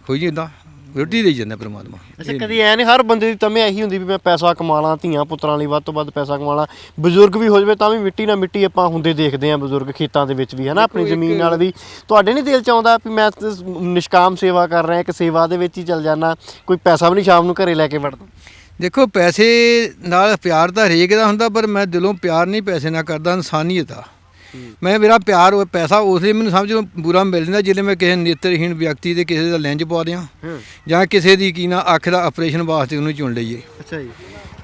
Speaker 1: ਹੋਈ ਜਾਂਦਾ, ਰੋਟੀ ਦੇਈ ਜਾਂਦਾ ਪਰਮਾਤਮਾ।
Speaker 2: ਅੱਛਾ, ਕਦੀ ਐ ਨਹੀਂ ਹਰ ਬੰਦੇ ਦੀ ਤਮੇ ਇਹੀ ਹੁੰਦੀ ਵੀ ਮੈਂ ਪੈਸਾ ਕਮਾ ਲਾਂ, ਧੀਆਂ ਪੁੱਤਰਾਂ ਲਈ ਵੱਧ ਤੋਂ ਵੱਧ ਪੈਸਾ ਕਮਾ ਲਾਂ। ਬਜ਼ੁਰਗ ਵੀ ਹੋ ਜਾਵੇ ਤਾਂ ਵੀ ਮਿੱਟੀ ਨਾਲ ਮਿੱਟੀ ਆਪਾਂ ਹੁੰਦੇ ਦੇਖਦੇ ਆਂ, ਬਜ਼ੁਰਗ ਖੇਤਾਂ ਦੇ ਵਿੱਚ ਵੀ ਹੈ ਨਾ, ਆਪਣੀ ਜ਼ਮੀਨ ਨਾਲ ਵੀ। ਤੁਹਾਡੇ ਨਹੀਂ ਦਿਲ 'ਚ ਆਉਂਦਾ ਵੀ ਮੈਂ ਨਿਸ਼ਕਾਮ ਸੇਵਾ ਕਰ ਰਿਹਾ, ਇੱਕ ਸੇਵਾ ਦੇ ਵਿੱਚ ਹੀ ਚੱਲ ਜਾਣਾ, ਕੋਈ ਪੈਸਾ ਵੀ ਨਹੀਂ ਸ਼ਾਮ ਨੂੰ ਘਰੇ ਲੈ ਕੇ ਵੜਦਾ?
Speaker 1: ਦੇਖੋ, ਪੈਸੇ ਨਾਲ ਪਿਆਰ ਤਾਂ ਹਰੇਕ ਦਾ ਹੁੰਦਾ, ਪਰ ਮੈਂ ਦਿਲੋਂ ਪਿਆਰ ਨਹੀਂ ਪੈਸੇ ਨਾਲ ਕਰਦਾ, ਇਨਸਾਨੀਅਤ ਆ। ਮੇਰਾ ਪਿਆਰ ਪੈਸਾ ਉਸ ਲਈ ਮੈਨੂੰ ਸਮਝ ਲਓ ਬੁਰਾ ਮਿਲ ਜਾਂਦਾ ਜਦੋਂ ਮੈਂ ਕਿਸੇ ਨੇਤਰਹੀਣ ਵਿਅਕਤੀ ਦੇ ਕਿਸੇ ਦਾ ਲੈਂਜ ਪਾ ਦਿਆਂ, ਜਾਂ ਕਿਸੇ ਦੀ ਅੱਖ ਦਾ ਆਪਰੇਸ਼ਨ ਵਾਸਤੇ ਉਹਨੂੰ ਚੁਣ ਲਈਏ।
Speaker 2: ਅੱਛਾ ਜੀ।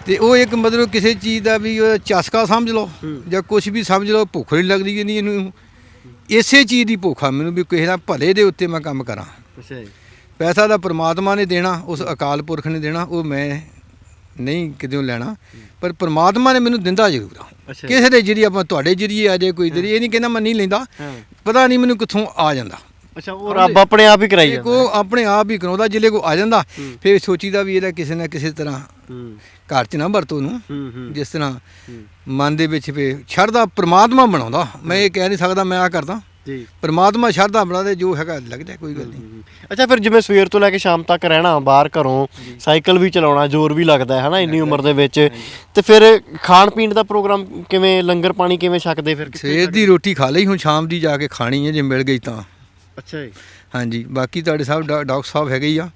Speaker 1: ਤੇ ਉਹ ਇੱਕ ਮਤਲਬ ਕਿਸੇ ਚੀਜ਼ ਦਾ ਵੀ ਚਸਕਾ ਸਮਝ ਲਓ ਜਾਂ ਕੁਝ ਵੀ ਸਮਝ ਲਓ, ਭੁੱਖ ਨਹੀਂ ਲੱਗਦੀ ਨਹੀਂ ਇਹਨੂੰ, ਇਸੇ ਚੀਜ਼ ਦੀ ਭੁੱਖ ਆ ਮੈਨੂੰ ਵੀ ਕਿਸੇ ਦਾ ਭਲੇ ਦੇ ਉੱਤੇ ਮੈਂ ਕੰਮ ਕਰਾਂ।
Speaker 2: ਅੱਛਾ ਜੀ।
Speaker 1: ਪੈਸਾ ਦਾ ਪ੍ਰਮਾਤਮਾ ਨੇ ਦੇਣਾ, ਉਸ ਅਕਾਲ ਪੁਰਖ ਨੇ ਦੇਣਾ, ਉਹ ਮੈਂ ਨਹੀਂ ਕਿਤੇ ਲੈਣਾ, ਪਰ ਪ੍ਰਮਾਤਮਾ ਨੇ ਮੈਨੂੰ ਦਿੰਦਾ ਜ਼ਰੂਰ ਆ। ਕਿਸੇ ਦੇ ਜਰੀਏ, ਆਪਾਂ ਤੁਹਾਡੇ ਜਰੀਏ ਆ ਜਾਏ, ਕੋਈ ਜਰੀਏ, ਇਹ ਨਹੀਂ ਕਹਿੰਦਾ ਮੈਂ ਨਹੀਂ ਲੈਂਦਾ, ਪਤਾ ਨਹੀਂ ਮੈਨੂੰ ਕਿੱਥੋਂ ਆ ਜਾਂਦਾ।
Speaker 2: ਅੱਛਾ, ਉਹ ਰੱਬ ਆਪਣੇ ਆਪ ਹੀ ਕਰਾਈ ਜਾਂਦਾ,
Speaker 1: ਉਹ ਆਪਣੇ ਆਪ ਹੀ ਕਰਾਉਂਦਾ। ਜਿਲੇ ਕੋ ਆ ਜਾਂਦਾ ਫਿਰ ਸੋਚੀਦਾ ਵੀ ਇਹਦਾ ਕਿਸੇ ਨਾ ਕਿਸੇ ਤਰ੍ਹਾਂ ਘਰ 'ਚ ਨਾ ਵਰਤੋ ਨੂੰ, ਜਿਸ ਤਰ੍ਹਾਂ ਮਨ ਦੇ ਵਿੱਚ ਫਿਰ ਸ਼ਰਧਾ ਪ੍ਰਮਾਤਮਾ ਬਣਾਉਂਦਾ। ਮੈਂ ਇਹ ਕਹਿ ਨਹੀਂ ਸਕਦਾ ਮੈਂ ਆ ਕਰਦਾ ਜੀ, ਪਰਮਾਤਮਾ ਸ਼ਰਧਾ ਬਣਾ ਦੇ, ਜੋ ਹੈਗਾ ਲੱਗਦਾ, ਕੋਈ ਗੱਲ ਨਹੀਂ।
Speaker 2: ਅੱਛਾ, ਫਿਰ ਜਿਵੇਂ ਸਵੇਰ ਤੋਂ ਲੈ ਕੇ ਸ਼ਾਮ ਤੱਕ ਰਹਿਣਾ ਬਾਹਰ ਘਰੋਂ, ਸਾਈਕਲ ਵੀ ਚਲਾਉਣਾ, ਜ਼ੋਰ ਵੀ ਲੱਗਦਾ ਹੈ ਨਾ ਇੰਨੀ ਉਮਰ ਦੇ ਵਿੱਚ, ਤੇ ਫਿਰ ਖਾਣ ਪੀਣ ਦਾ ਪ੍ਰੋਗਰਾਮ ਕਿਵੇਂ, ਲੰਗਰ ਪਾਣੀ ਕਿਵੇਂ ਛਕਦੇ ਫਿਰ?
Speaker 1: ਸਵੇਰ ਦੀ ਰੋਟੀ ਖਾ ਲਈ, ਹੁਣ ਸ਼ਾਮ ਦੀ ਜਾ ਕੇ ਖਾਣੀ ਹੈ ਜੇ ਮਿਲ ਗਈ ਤਾਂ।
Speaker 2: ਅੱਛਾ ਜੀ।
Speaker 1: ਹਾਂਜੀ, ਬਾਕੀ ਤੁਹਾਡੇ ਸਾਹਿਬ ਡਾਕਟਰ ਸਾਹਿਬ ਹੈਗੇ ਹੀ ਆ।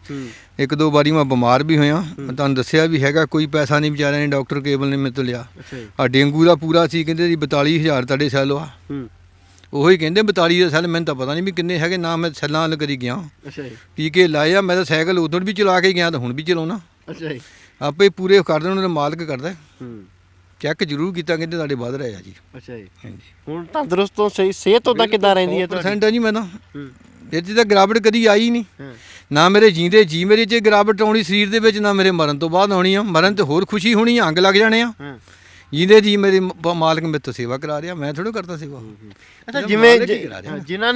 Speaker 1: 1-2 ਵਾਰੀ ਮੈਂ ਬਿਮਾਰ ਵੀ ਹੋਇਆ, ਮੈਂ ਤੁਹਾਨੂੰ ਦੱਸਿਆ ਵੀ ਹੈਗਾ, ਕੋਈ ਪੈਸਾ ਨਹੀਂ ਵਿਚਾਰਿਆਂ ਨੇ, ਡਾਕਟਰ ਕੇਬਲ ਨੇ ਮੇਰੇ ਤੋਂ ਲਿਆ। ਆ ਡੇਂਗੂ ਦਾ ਪੂਰਾ ਸੀ, ਕਹਿੰਦੇ ਜੀ 42,000 ਤੁਹਾਡੇ ਸੈੱਲ ਆ। ਉਹੀ ਕਹਿੰਦੇ 42 ਦੇ ਸੈੱਲ, ਮੈਨੂੰ ਤਾਂ ਪਤਾ ਨਹੀਂ ਵੀ ਕਿੰਨੇ ਹੈਗੇ, ਨਾ ਮੈਂ ਸੈੱਲਾਂ ਵੱਲ ਕਰੀ ਗਿਆ।
Speaker 2: ਅੱਛਾ ਜੀ।
Speaker 1: ਟੀਕੇ ਲਾਏ ਆ, ਮੈਂ ਤਾਂ ਸਾਈਕਲ ਉਦੋਂ ਵੀ ਚਲਾ ਕੇ ਗਿਆ ਤਾਂ ਹੁਣ ਵੀ ਚਲਾਉਣਾ।
Speaker 2: ਅੱਛਾ ਜੀ। ਆਪੇ
Speaker 1: ਪੂਰੇ ਕਰ ਦੇਣ, ਉਹਨਾਂ ਦਾ ਮਾਲਕ ਕਰਦਾ। ਚੈੱਕ ਜ਼ਰੂਰ ਕੀਤਾ, ਕਹਿੰਦੇ ਤੁਹਾਡੇ ਵੱਧ ਰਹੇ ਆ ਜੀ।
Speaker 2: ਅੱਛਾ ਜੀ। ਹਾਂਜੀ, ਹੁਣ ਤੰਦਰੁਸਤ ਤੋਂ ਸਹੀ ਸਿਹਤ ਉਦਾਂ ਕਿੱਦਾਂ ਰਹਿੰਦੀ ਹੈ?
Speaker 1: % ਆ ਜੀ। ਮੈਂ ਤਾਂ ਇਹ 'ਚ ਤਾਂ ਗਿਰਾਵਟ ਕਦੀ ਆਈ ਨਹੀਂ, ਨਾ ਮੇਰੇ ਜੀਂਦੇ ਜੀ ਮੇਰੇ 'ਚ ਗਿਰਾਵਟ ਆਉਣੀ ਸਰੀਰ ਦੇ ਵਿੱਚ, ਨਾ ਮੇਰੇ ਮਰਨ ਤੋਂ ਬਾਅਦ ਆਉਣੀ ਆ। ਮਰਨ ਤੇ ਹੋਰ ਖੁਸ਼ੀ ਹੋਣੀ ਆ, ਅੰਗ ਲੱਗ ਜਾਣੇ ਆ। ਜੀਂਦੇ ਜੀ ਮੇਰੇ ਮਾਲਕ ਮੇਰੇ ਤੋਂ ਸੇਵਾ ਕਰਾ ਰਿਹਾ, ਮੈਂ ਥੋੜ੍ਹਾ ਕਰਦਾ ਸੇਵਾ।
Speaker 2: ਅੱਛਾ, ਜਿਵੇਂ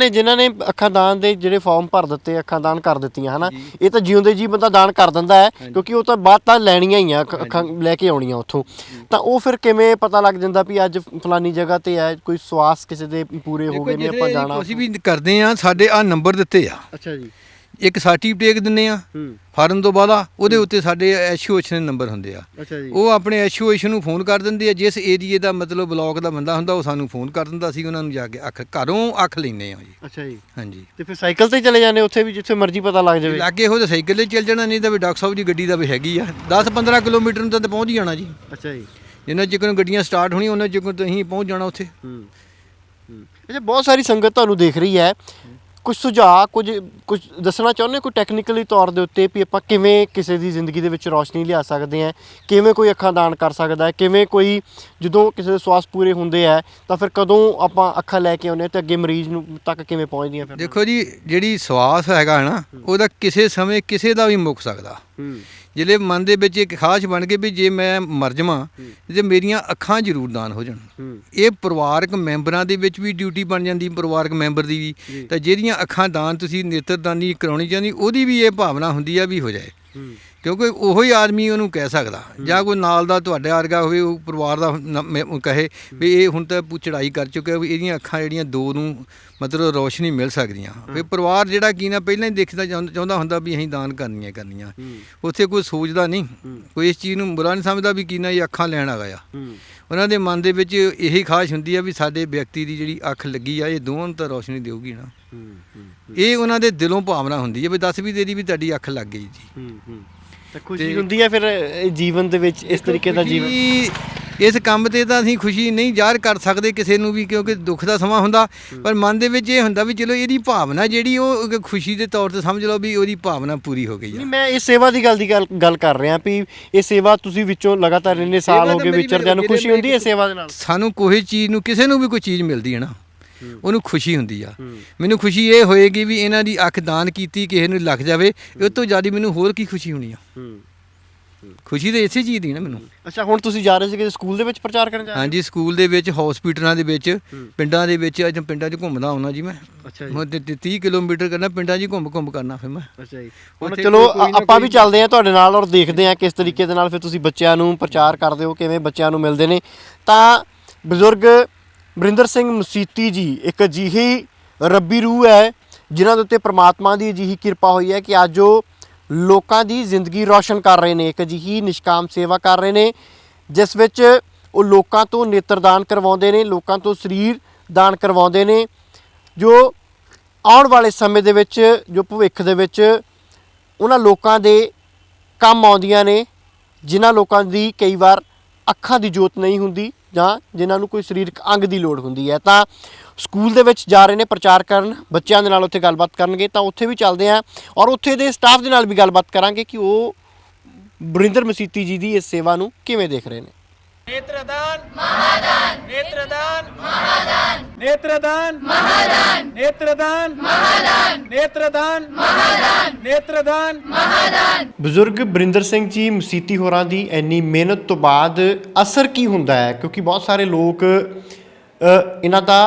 Speaker 2: ਜਿਨ੍ਹਾਂ ਨੇ ਅੱਖਾਂ ਦਾਨ ਦੇ ਜਿਹੜੇ ਫਾਰਮ ਭਰ ਦਿੱਤੇ, ਅੱਖਾਂ ਦਾਨ ਕਰ ਦਿੱਤੀਆਂ ਹਨਾ, ਇਹ ਤਾਂ ਜਿਉਂਦੇ ਜੀ ਬੰਦਾ ਦਾਨ ਕਰ ਦਿੰਦਾ ਹੈ, ਕਿਉਂਕਿ ਉਹ ਤਾਂ ਬਾਅਦ ਤਾਂ ਲੈਣੀਆਂ ਹੀ ਆ, ਅੱਖਾਂ ਲੈ ਕੇ ਆਉਣੀਆਂ ਉੱਥੋਂ। ਤਾਂ ਉਹ ਫਿਰ ਕਿਵੇਂ ਪਤਾ ਲੱਗ ਜਾਂਦਾ ਵੀ ਅੱਜ ਫਲਾਨੀ ਜਗ੍ਹਾ ਤੇ ਹੈ, ਕੋਈ ਸਵਾਸ ਕਿਸੇ ਦੇ ਪੂਰੇ ਹੋ ਗਏ ਨੇ, ਆਪਾਂ ਜਾਣਾ?
Speaker 1: ਅਸੀਂ ਵੀ ਕਰਦੇ ਆ, ਸਾਡੇ ਆ ਨੰਬਰ ਦਿੱਤੇ ਆ।
Speaker 2: ਅੱਛਾ ਜੀ।
Speaker 1: ਇੱਕ ਸਰਟੀਫਿਕੇਟ ਦਿੰਦੇ ਆ ਫਾਰਮ ਤੋਂ ਬਾਅਦ, ਉਹਦੇ ਉੱਤੇ ਸਾਡੇ ਐਸਓਐਸ ਦੇ ਨੰਬਰ ਹੁੰਦੇ ਆ।
Speaker 2: ਅੱਛਾ ਜੀ।
Speaker 1: ਉਹ ਆਪਣੇ ਐਸਓਐਸ ਨੂੰ ਫੋਨ ਕਰ ਦਿੰਦੇ ਆ, ਜਿਸ ਏਰੀਏ ਦਾ ਮਤਲਬ ਬਲਾਕ ਦਾ ਬੰਦਾ ਹੁੰਦਾ ਉਹ ਸਾਨੂੰ ਫੋਨ ਕਰ ਦਿੰਦਾ ਸੀ, ਉਹਨਾਂ ਨੂੰ ਜਾ ਕੇ ਘਰੋਂ ਅੱਖ ਲੈਂਦੇ ਆ ਜੀ।
Speaker 2: ਅੱਛਾ ਜੀ। ਹਾਂਜੀ।
Speaker 1: ਤੇ
Speaker 2: ਫਿਰ ਸਾਈਕਲ ਤੇ ਚਲੇ ਜਾਂਦੇ ਉੱਥੇ ਵੀ, ਜਿੱਥੇ ਮਰਜ਼ੀ ਪਤਾ ਲੱਗ ਜਾਵੇ?
Speaker 1: ਲਾਗੇ ਉਹ ਤਾਂ ਸਾਈਕਲ 'ਤੇ ਚੱਲ ਜਾਣਾ, ਨਹੀਂ ਤਾਂ ਵੀ ਡਾਕਟਰ ਸਾਹਿਬ ਦੀ ਗੱਡੀ ਦਾ ਵੀ ਹੈਗੀ ਆ, 10-15 ਕਿਲੋਮੀਟਰ ਨੂੰ ਤਾਂ ਪਹੁੰਚ ਜਾਣਾ ਜੀ।
Speaker 2: ਅੱਛਾ ਜੀ।
Speaker 1: ਜਿੰਨਾ ਚਿਕਨ ਗੱਡੀਆਂ ਸਟਾਰਟ ਹੋਣੀਆਂ ਉਹਨਾਂ ਚਿਕਨ ਤੁਸੀਂ ਪਹੁੰਚ ਜਾਣਾ ਉੱਥੇ।
Speaker 2: ਅੱਛਾ, ਬਹੁਤ ਸਾਰੀ ਸੰਗਤ ਤੁਹਾਨੂੰ ਦੇਖ ਰਹੀ ਹੈ, ਕੁਝ ਸੁਝਾਅ, ਕੁਝ ਦੱਸਣਾ ਚਾਹੁੰਦੇ ਕੋਈ ਟੈਕਨੀਕਲੀ ਤੌਰ ਦੇ ਉੱਤੇ ਵੀ ਆਪਾਂ ਕਿਵੇਂ ਕਿਸੇ ਦੀ ਜ਼ਿੰਦਗੀ ਦੇ ਵਿੱਚ ਰੌਸ਼ਨੀ ਲਿਆ ਸਕਦੇ ਹਾਂ, ਕਿਵੇਂ ਕੋਈ ਅੱਖਾਂ ਦਾਨ ਕਰ ਸਕਦਾ ਹੈ, ਕਿਵੇਂ ਕੋਈ ਜਦੋਂ ਕਿਸੇ ਦੇ ਸਵਾਸ ਪੂਰੇ ਹੁੰਦੇ ਆ ਤਾਂ ਫਿਰ ਕਦੋਂ ਆਪਾਂ ਅੱਖਾਂ ਲੈ ਕੇ ਆਉਂਦੇ ਹਾਂ ਤੇ ਅੱਗੇ ਮਰੀਜ਼ ਨੂੰ ਤੱਕ ਕਿਵੇਂ ਪਹੁੰਚਦੀਆਂ? ਫਿਰ
Speaker 1: ਦੇਖੋ ਜੀ, ਜਿਹੜੀ ਸਵਾਸ ਹੈਗਾ ਨਾ, ਉਹਦਾ ਕਿਸੇ ਸਮੇਂ ਕਿਸੇ ਦਾ ਵੀ ਮੁੱਕ ਸਕਦਾ। ਜਿਹੜੇ ਮਨ ਦੇ ਵਿੱਚ ਇੱਕ ਖਾਸ਼ ਬਣ ਕੇ ਵੀ ਜੇ ਮੈਂ ਮਰ ਜਾਵਾਂ ਤੇ ਮੇਰੀਆਂ ਅੱਖਾਂ ਜ਼ਰੂਰ ਦਾਨ ਹੋ ਜਾਣ। ਇਹ ਪਰਿਵਾਰਕ ਮੈਂਬਰਾਂ ਦੇ ਵਿੱਚ ਵੀ ਡਿਊਟੀ ਬਣ ਜਾਂਦੀ, ਪਰਿਵਾਰਕ ਮੈਂਬਰ ਦੀ ਵੀ, ਤਾਂ ਜਿਹੜੀਆਂ ਅੱਖਾਂ ਦਾਨ ਤੁਸੀਂ ਨੇਤਰਦਾਨੀ ਕਰਾਉਣੀ ਚਾਹੁੰਦੀ, ਉਹਦੀ ਵੀ ਇਹ ਭਾਵਨਾ ਹੁੰਦੀ ਆ ਵੀ ਹੋ ਜਾਏ, ਕਿਉਂਕਿ ਉਹੋ ਹੀ ਆਦਮੀ ਉਹਨੂੰ ਕਹਿ ਸਕਦਾ, ਜਾਂ ਕੋਈ ਨਾਲ ਦਾ ਤੁਹਾਡੇ ਵਰਗਾ ਹੋਵੇ, ਉਹ ਪਰਿਵਾਰ ਦਾ ਕਹੇ ਵੀ ਇਹ ਹੁਣ ਤਾਂ ਚੜ੍ਹਾਈ ਕਰ ਚੁੱਕਿਆ, ਵੀ ਇਹਦੀਆਂ ਅੱਖਾਂ ਜਿਹੜੀਆਂ 2 ਨੂੰ ਮਤਲਬ ਰੌਸ਼ਨੀ ਮਿਲ ਸਕਦੀਆਂ। ਵੀ ਪਰਿਵਾਰ ਜਿਹੜਾ ਕੀ ਨਾ ਪਹਿਲਾਂ ਹੀ ਦੇਖਦਾ ਚਾਹੁੰਦਾ ਹੁੰਦਾ ਵੀ ਅਸੀਂ ਦਾਨ ਕਰਨੀਆਂ। ਉੱਥੇ ਕੋਈ ਸੋਚਦਾ ਨਹੀਂ, ਕੋਈ ਇਸ ਚੀਜ਼ ਨੂੰ ਬੁਰਾ ਨਹੀਂ ਸਮਝਦਾ ਵੀ ਕੀ ਨਾ ਇਹ ਅੱਖਾਂ ਲੈਣ ਆ ਗਿਆ। ਉਹਨਾਂ ਦੇ ਮਨ ਦੇ ਵਿੱਚ ਇਹੀ ਖਾਸ਼ ਹੁੰਦੀ ਆ ਵੀ ਸਾਡੇ ਵਿਅਕਤੀ ਦੀ ਜਿਹੜੀ ਅੱਖ ਲੱਗੀ ਆ, ਇਹ ਦੋਵਾਂ ਨੂੰ ਤਾਂ ਰੌਸ਼ਨੀ ਦੇਊਗੀ ਨਾ। ਇਹ ਉਹਨਾਂ ਦੇ ਦਿਲੋਂ ਭਾਵਨਾ ਹੁੰਦੀ ਹੈ ਵੀ 10 ਵੀ ਦੇਰੀ ਵੀ ਤੁਹਾਡੀ ਅੱਖ ਲੱਗ ਗਈ ਜੀ।
Speaker 2: ਤਾਂ ਖੁਸ਼ੀ ਹੁੰਦੀ ਹੈ ਫਿਰ ਜੀਵਨ ਦੇ ਵਿੱਚ ਇਸ ਤਰੀਕੇ ਦਾ ਜੀਵਨ।
Speaker 1: ਇਸ ਕੰਮ ਤੇ ਤਾਂ ਅਸੀਂ ਖੁਸ਼ੀ ਨਹੀਂ ਜ਼ਾਹਰ ਕਰ ਸਕਦੇ ਕਿਸੇ ਨੂੰ ਵੀ, ਕਿਉਂਕਿ ਦੁੱਖ ਦਾ ਸਮਾਂ ਹੁੰਦਾ, ਪਰ ਮਨ ਦੇ ਵਿੱਚ ਇਹ ਹੁੰਦਾ ਵੀ ਚਲੋ ਇਹਦੀ ਭਾਵਨਾ ਜਿਹੜੀ ਉਹ ਖੁਸ਼ੀ ਦੇ ਤੌਰ ਤੇ ਸਮਝ ਲਓ ਵੀ ਉਹਦੀ ਭਾਵਨਾ ਪੂਰੀ ਹੋ ਗਈ
Speaker 2: ਨਹੀਂ,
Speaker 1: ਆ।
Speaker 2: ਮੈਂ ਇਸ ਸੇਵਾ ਦੀ ਗੱਲ ਕਰ ਰਿਹਾ ਵੀ ਇਹ ਸੇਵਾ ਤੁਸੀਂ ਵਿੱਚੋਂ ਲਗਾਤਾਰ ਇੰਨੇ ਸਾਲ ਹੋ ਗਏ ਵਿਚਰਦਿਆਂ ਨੂੰ, ਖੁਸ਼ੀ ਹੁੰਦੀ ਹੈ ਸੇਵਾ ਦੇ ਨਾਲ?
Speaker 1: ਸਾਨੂੰ ਕੋਈ ਚੀਜ਼ ਨੂੰ, ਕਿਸੇ ਨੂੰ ਵੀ ਕੋਈ ਚੀਜ਼ ਮਿਲਦੀ ਹੈ ਨਾ, ਉਹਨੂੰ ਖੁਸ਼ੀ ਹੁੰਦੀ ਆ। ਮੈਨੂੰ ਖੁਸ਼ੀ ਇਹ ਹੋਏਗੀ ਵੀ ਇਹਨਾਂ ਦੀ ਅੱਖ ਦਾਨ ਕੀਤੀ ਕਿਸੇ ਨੂੰ ਲੱਗ ਜਾਵੇ, ਇਹ ਤੋਂ ਜ਼ਿਆਦਾ ਮੈਨੂੰ ਹੋਰ ਕੀ ਖੁਸ਼ੀ ਹੋਣੀ ਆ। ਖੁਸ਼ੀ ਤਾਂ ਇਸੇ ਚੀਜ਼ ਦੀ ਨਾ ਮੈਨੂੰ।
Speaker 2: ਅੱਛਾ, ਹੁਣ ਤੁਸੀਂ ਜਾ ਰਹੇ ਸੀ ਕਿ ਸਕੂਲ ਦੇ ਵਿੱਚ ਪ੍ਰਚਾਰ ਕਰਨ ਜਾ ਰਹੇ?
Speaker 1: ਹਾਂਜੀ, ਸਕੂਲ ਦੇ ਵਿੱਚ, ਹਸਪੀਟਲਾਂ ਦੇ ਵਿੱਚ, ਪਿੰਡਾਂ ਦੇ ਵਿੱਚ। ਅੱਜ ਪਿੰਡਾਂ 'ਚ ਘੁੰਮਦਾ ਹੁੰਦਾ ਜੀ ਮੈਂ।
Speaker 2: ਅੱਛਾ ਜੀ।
Speaker 1: ਮੈਂ 30 ਕਿਲੋਮੀਟਰ ਕਰਨਾ ਪਿੰਡਾਂ 'ਚ ਹੀ ਘੁੰਮ ਕਰਨਾ ਫਿਰ ਮੈਂ।
Speaker 2: ਅੱਛਾ ਜੀ। ਹੁਣ ਚਲੋ ਆਪਾਂ ਵੀ ਚੱਲਦੇ ਹਾਂ ਤੁਹਾਡੇ ਨਾਲ ਔਰ ਦੇਖਦੇ ਹਾਂ ਕਿਸ ਤਰੀਕੇ ਦੇ ਨਾਲ ਫਿਰ ਤੁਸੀਂ ਬੱਚਿਆਂ ਨੂੰ ਪ੍ਰਚਾਰ ਕਰਦੇ ਹੋ, ਕਿਵੇਂ ਬੱਚਿਆਂ ਨੂੰ ਮਿਲਦੇ ਨੇ। ਤਾਂ ਬਜ਼ੁਰਗ ਵਰਿੰਦਰ ਸਿੰਘ ਮਸੀਤੀ ਜੀ ਇੱਕ ਅਜਿਹੀ ਰੱਬੀ ਰੂਹ ਹੈ ਜਿਨ੍ਹਾਂ ਦੇ ਉੱਤੇ ਪ੍ਰਮਾਤਮਾ ਦੀ ਅਜਿਹੀ ਕਿਰਪਾ ਹੋਈ ਹੈ ਕਿ ਅੱਜ ਉਹ ਲੋਕਾਂ ਦੀ ਜ਼ਿੰਦਗੀ ਰੌਸ਼ਨ ਕਰ ਰਹੇ ਨੇ, ਇੱਕ ਅਜਿਹੀ ਨਿਸ਼ਕਾਮ ਸੇਵਾ ਕਰ ਰਹੇ ਨੇ ਜਿਸ ਵਿੱਚ ਉਹ ਲੋਕਾਂ ਤੋਂ ਨੇਤਰਦਾਨ ਕਰਵਾਉਂਦੇ ਨੇ, ਲੋਕਾਂ ਤੋਂ ਸਰੀਰ ਦਾਨ ਕਰਵਾਉਂਦੇ ਨੇ, ਜੋ ਆਉਣ ਵਾਲੇ ਸਮੇਂ ਦੇ ਵਿੱਚ, ਜੋ ਭਵਿੱਖ ਦੇ ਵਿੱਚ ਉਹਨਾਂ ਲੋਕਾਂ ਦੇ ਕੰਮ ਆਉਂਦੀਆਂ ਨੇ ਜਿਨ੍ਹਾਂ ਲੋਕਾਂ ਦੀ ਕਈ ਵਾਰ ਅੱਖਾਂ ਦੀ ਜੋਤ ਨਹੀਂ ਹੁੰਦੀ ਜਾਂ ਜਿਨ੍ਹਾਂ ਨੂੰ ਕੋਈ ਸਰੀਰਕ ਅੰਗ ਦੀ ਲੋੜ ਹੁੰਦੀ ਹੈ। ਤਾਂ ਸਕੂਲ ਦੇ ਵਿੱਚ ਜਾ ਰਹੇ ਨੇ ਪ੍ਰਚਾਰ ਕਰਨ, ਬੱਚਿਆਂ ਦੇ ਨਾਲ ਉੱਥੇ ਗੱਲਬਾਤ ਕਰਨਗੇ। ਤਾਂ ਉੱਥੇ ਵੀ ਚੱਲਦੇ ਹਾਂ ਔਰ ਉੱਥੇ ਦੇ ਸਟਾਫ ਦੇ ਨਾਲ ਵੀ ਗੱਲਬਾਤ ਕਰਾਂਗੇ ਕਿ ਉਹ ਵਰਿੰਦਰ ਮਸੀਤੀ ਜੀ ਦੀ ਇਸ ਸੇਵਾ ਨੂੰ ਕਿਵੇਂ ਦੇਖ ਰਹੇ ਨੇ।
Speaker 4: नेत्रदान महादान, नेत्रदान महादान, नेत्रदान महादान, नेत्रदान महादान, नेत्रदान महादान, नेत्रदान महादान।
Speaker 2: ਬਜ਼ੁਰਗ ਵਰਿੰਦਰ ਸਿੰਘ ਜੀ ਮਸੀਤੀ ਹੋਰਾਂ ਦੀ ਇੰਨੀ ਮਿਹਨਤ ਤੋਂ ਬਾਅਦ ਅਸਰ ਕੀ ਹੁੰਦਾ ਹੈ? ਕਿਉਂਕਿ ਬਹੁਤ ਸਾਰੇ ਲੋਕ ਇਹਨਾਂ ਦਾ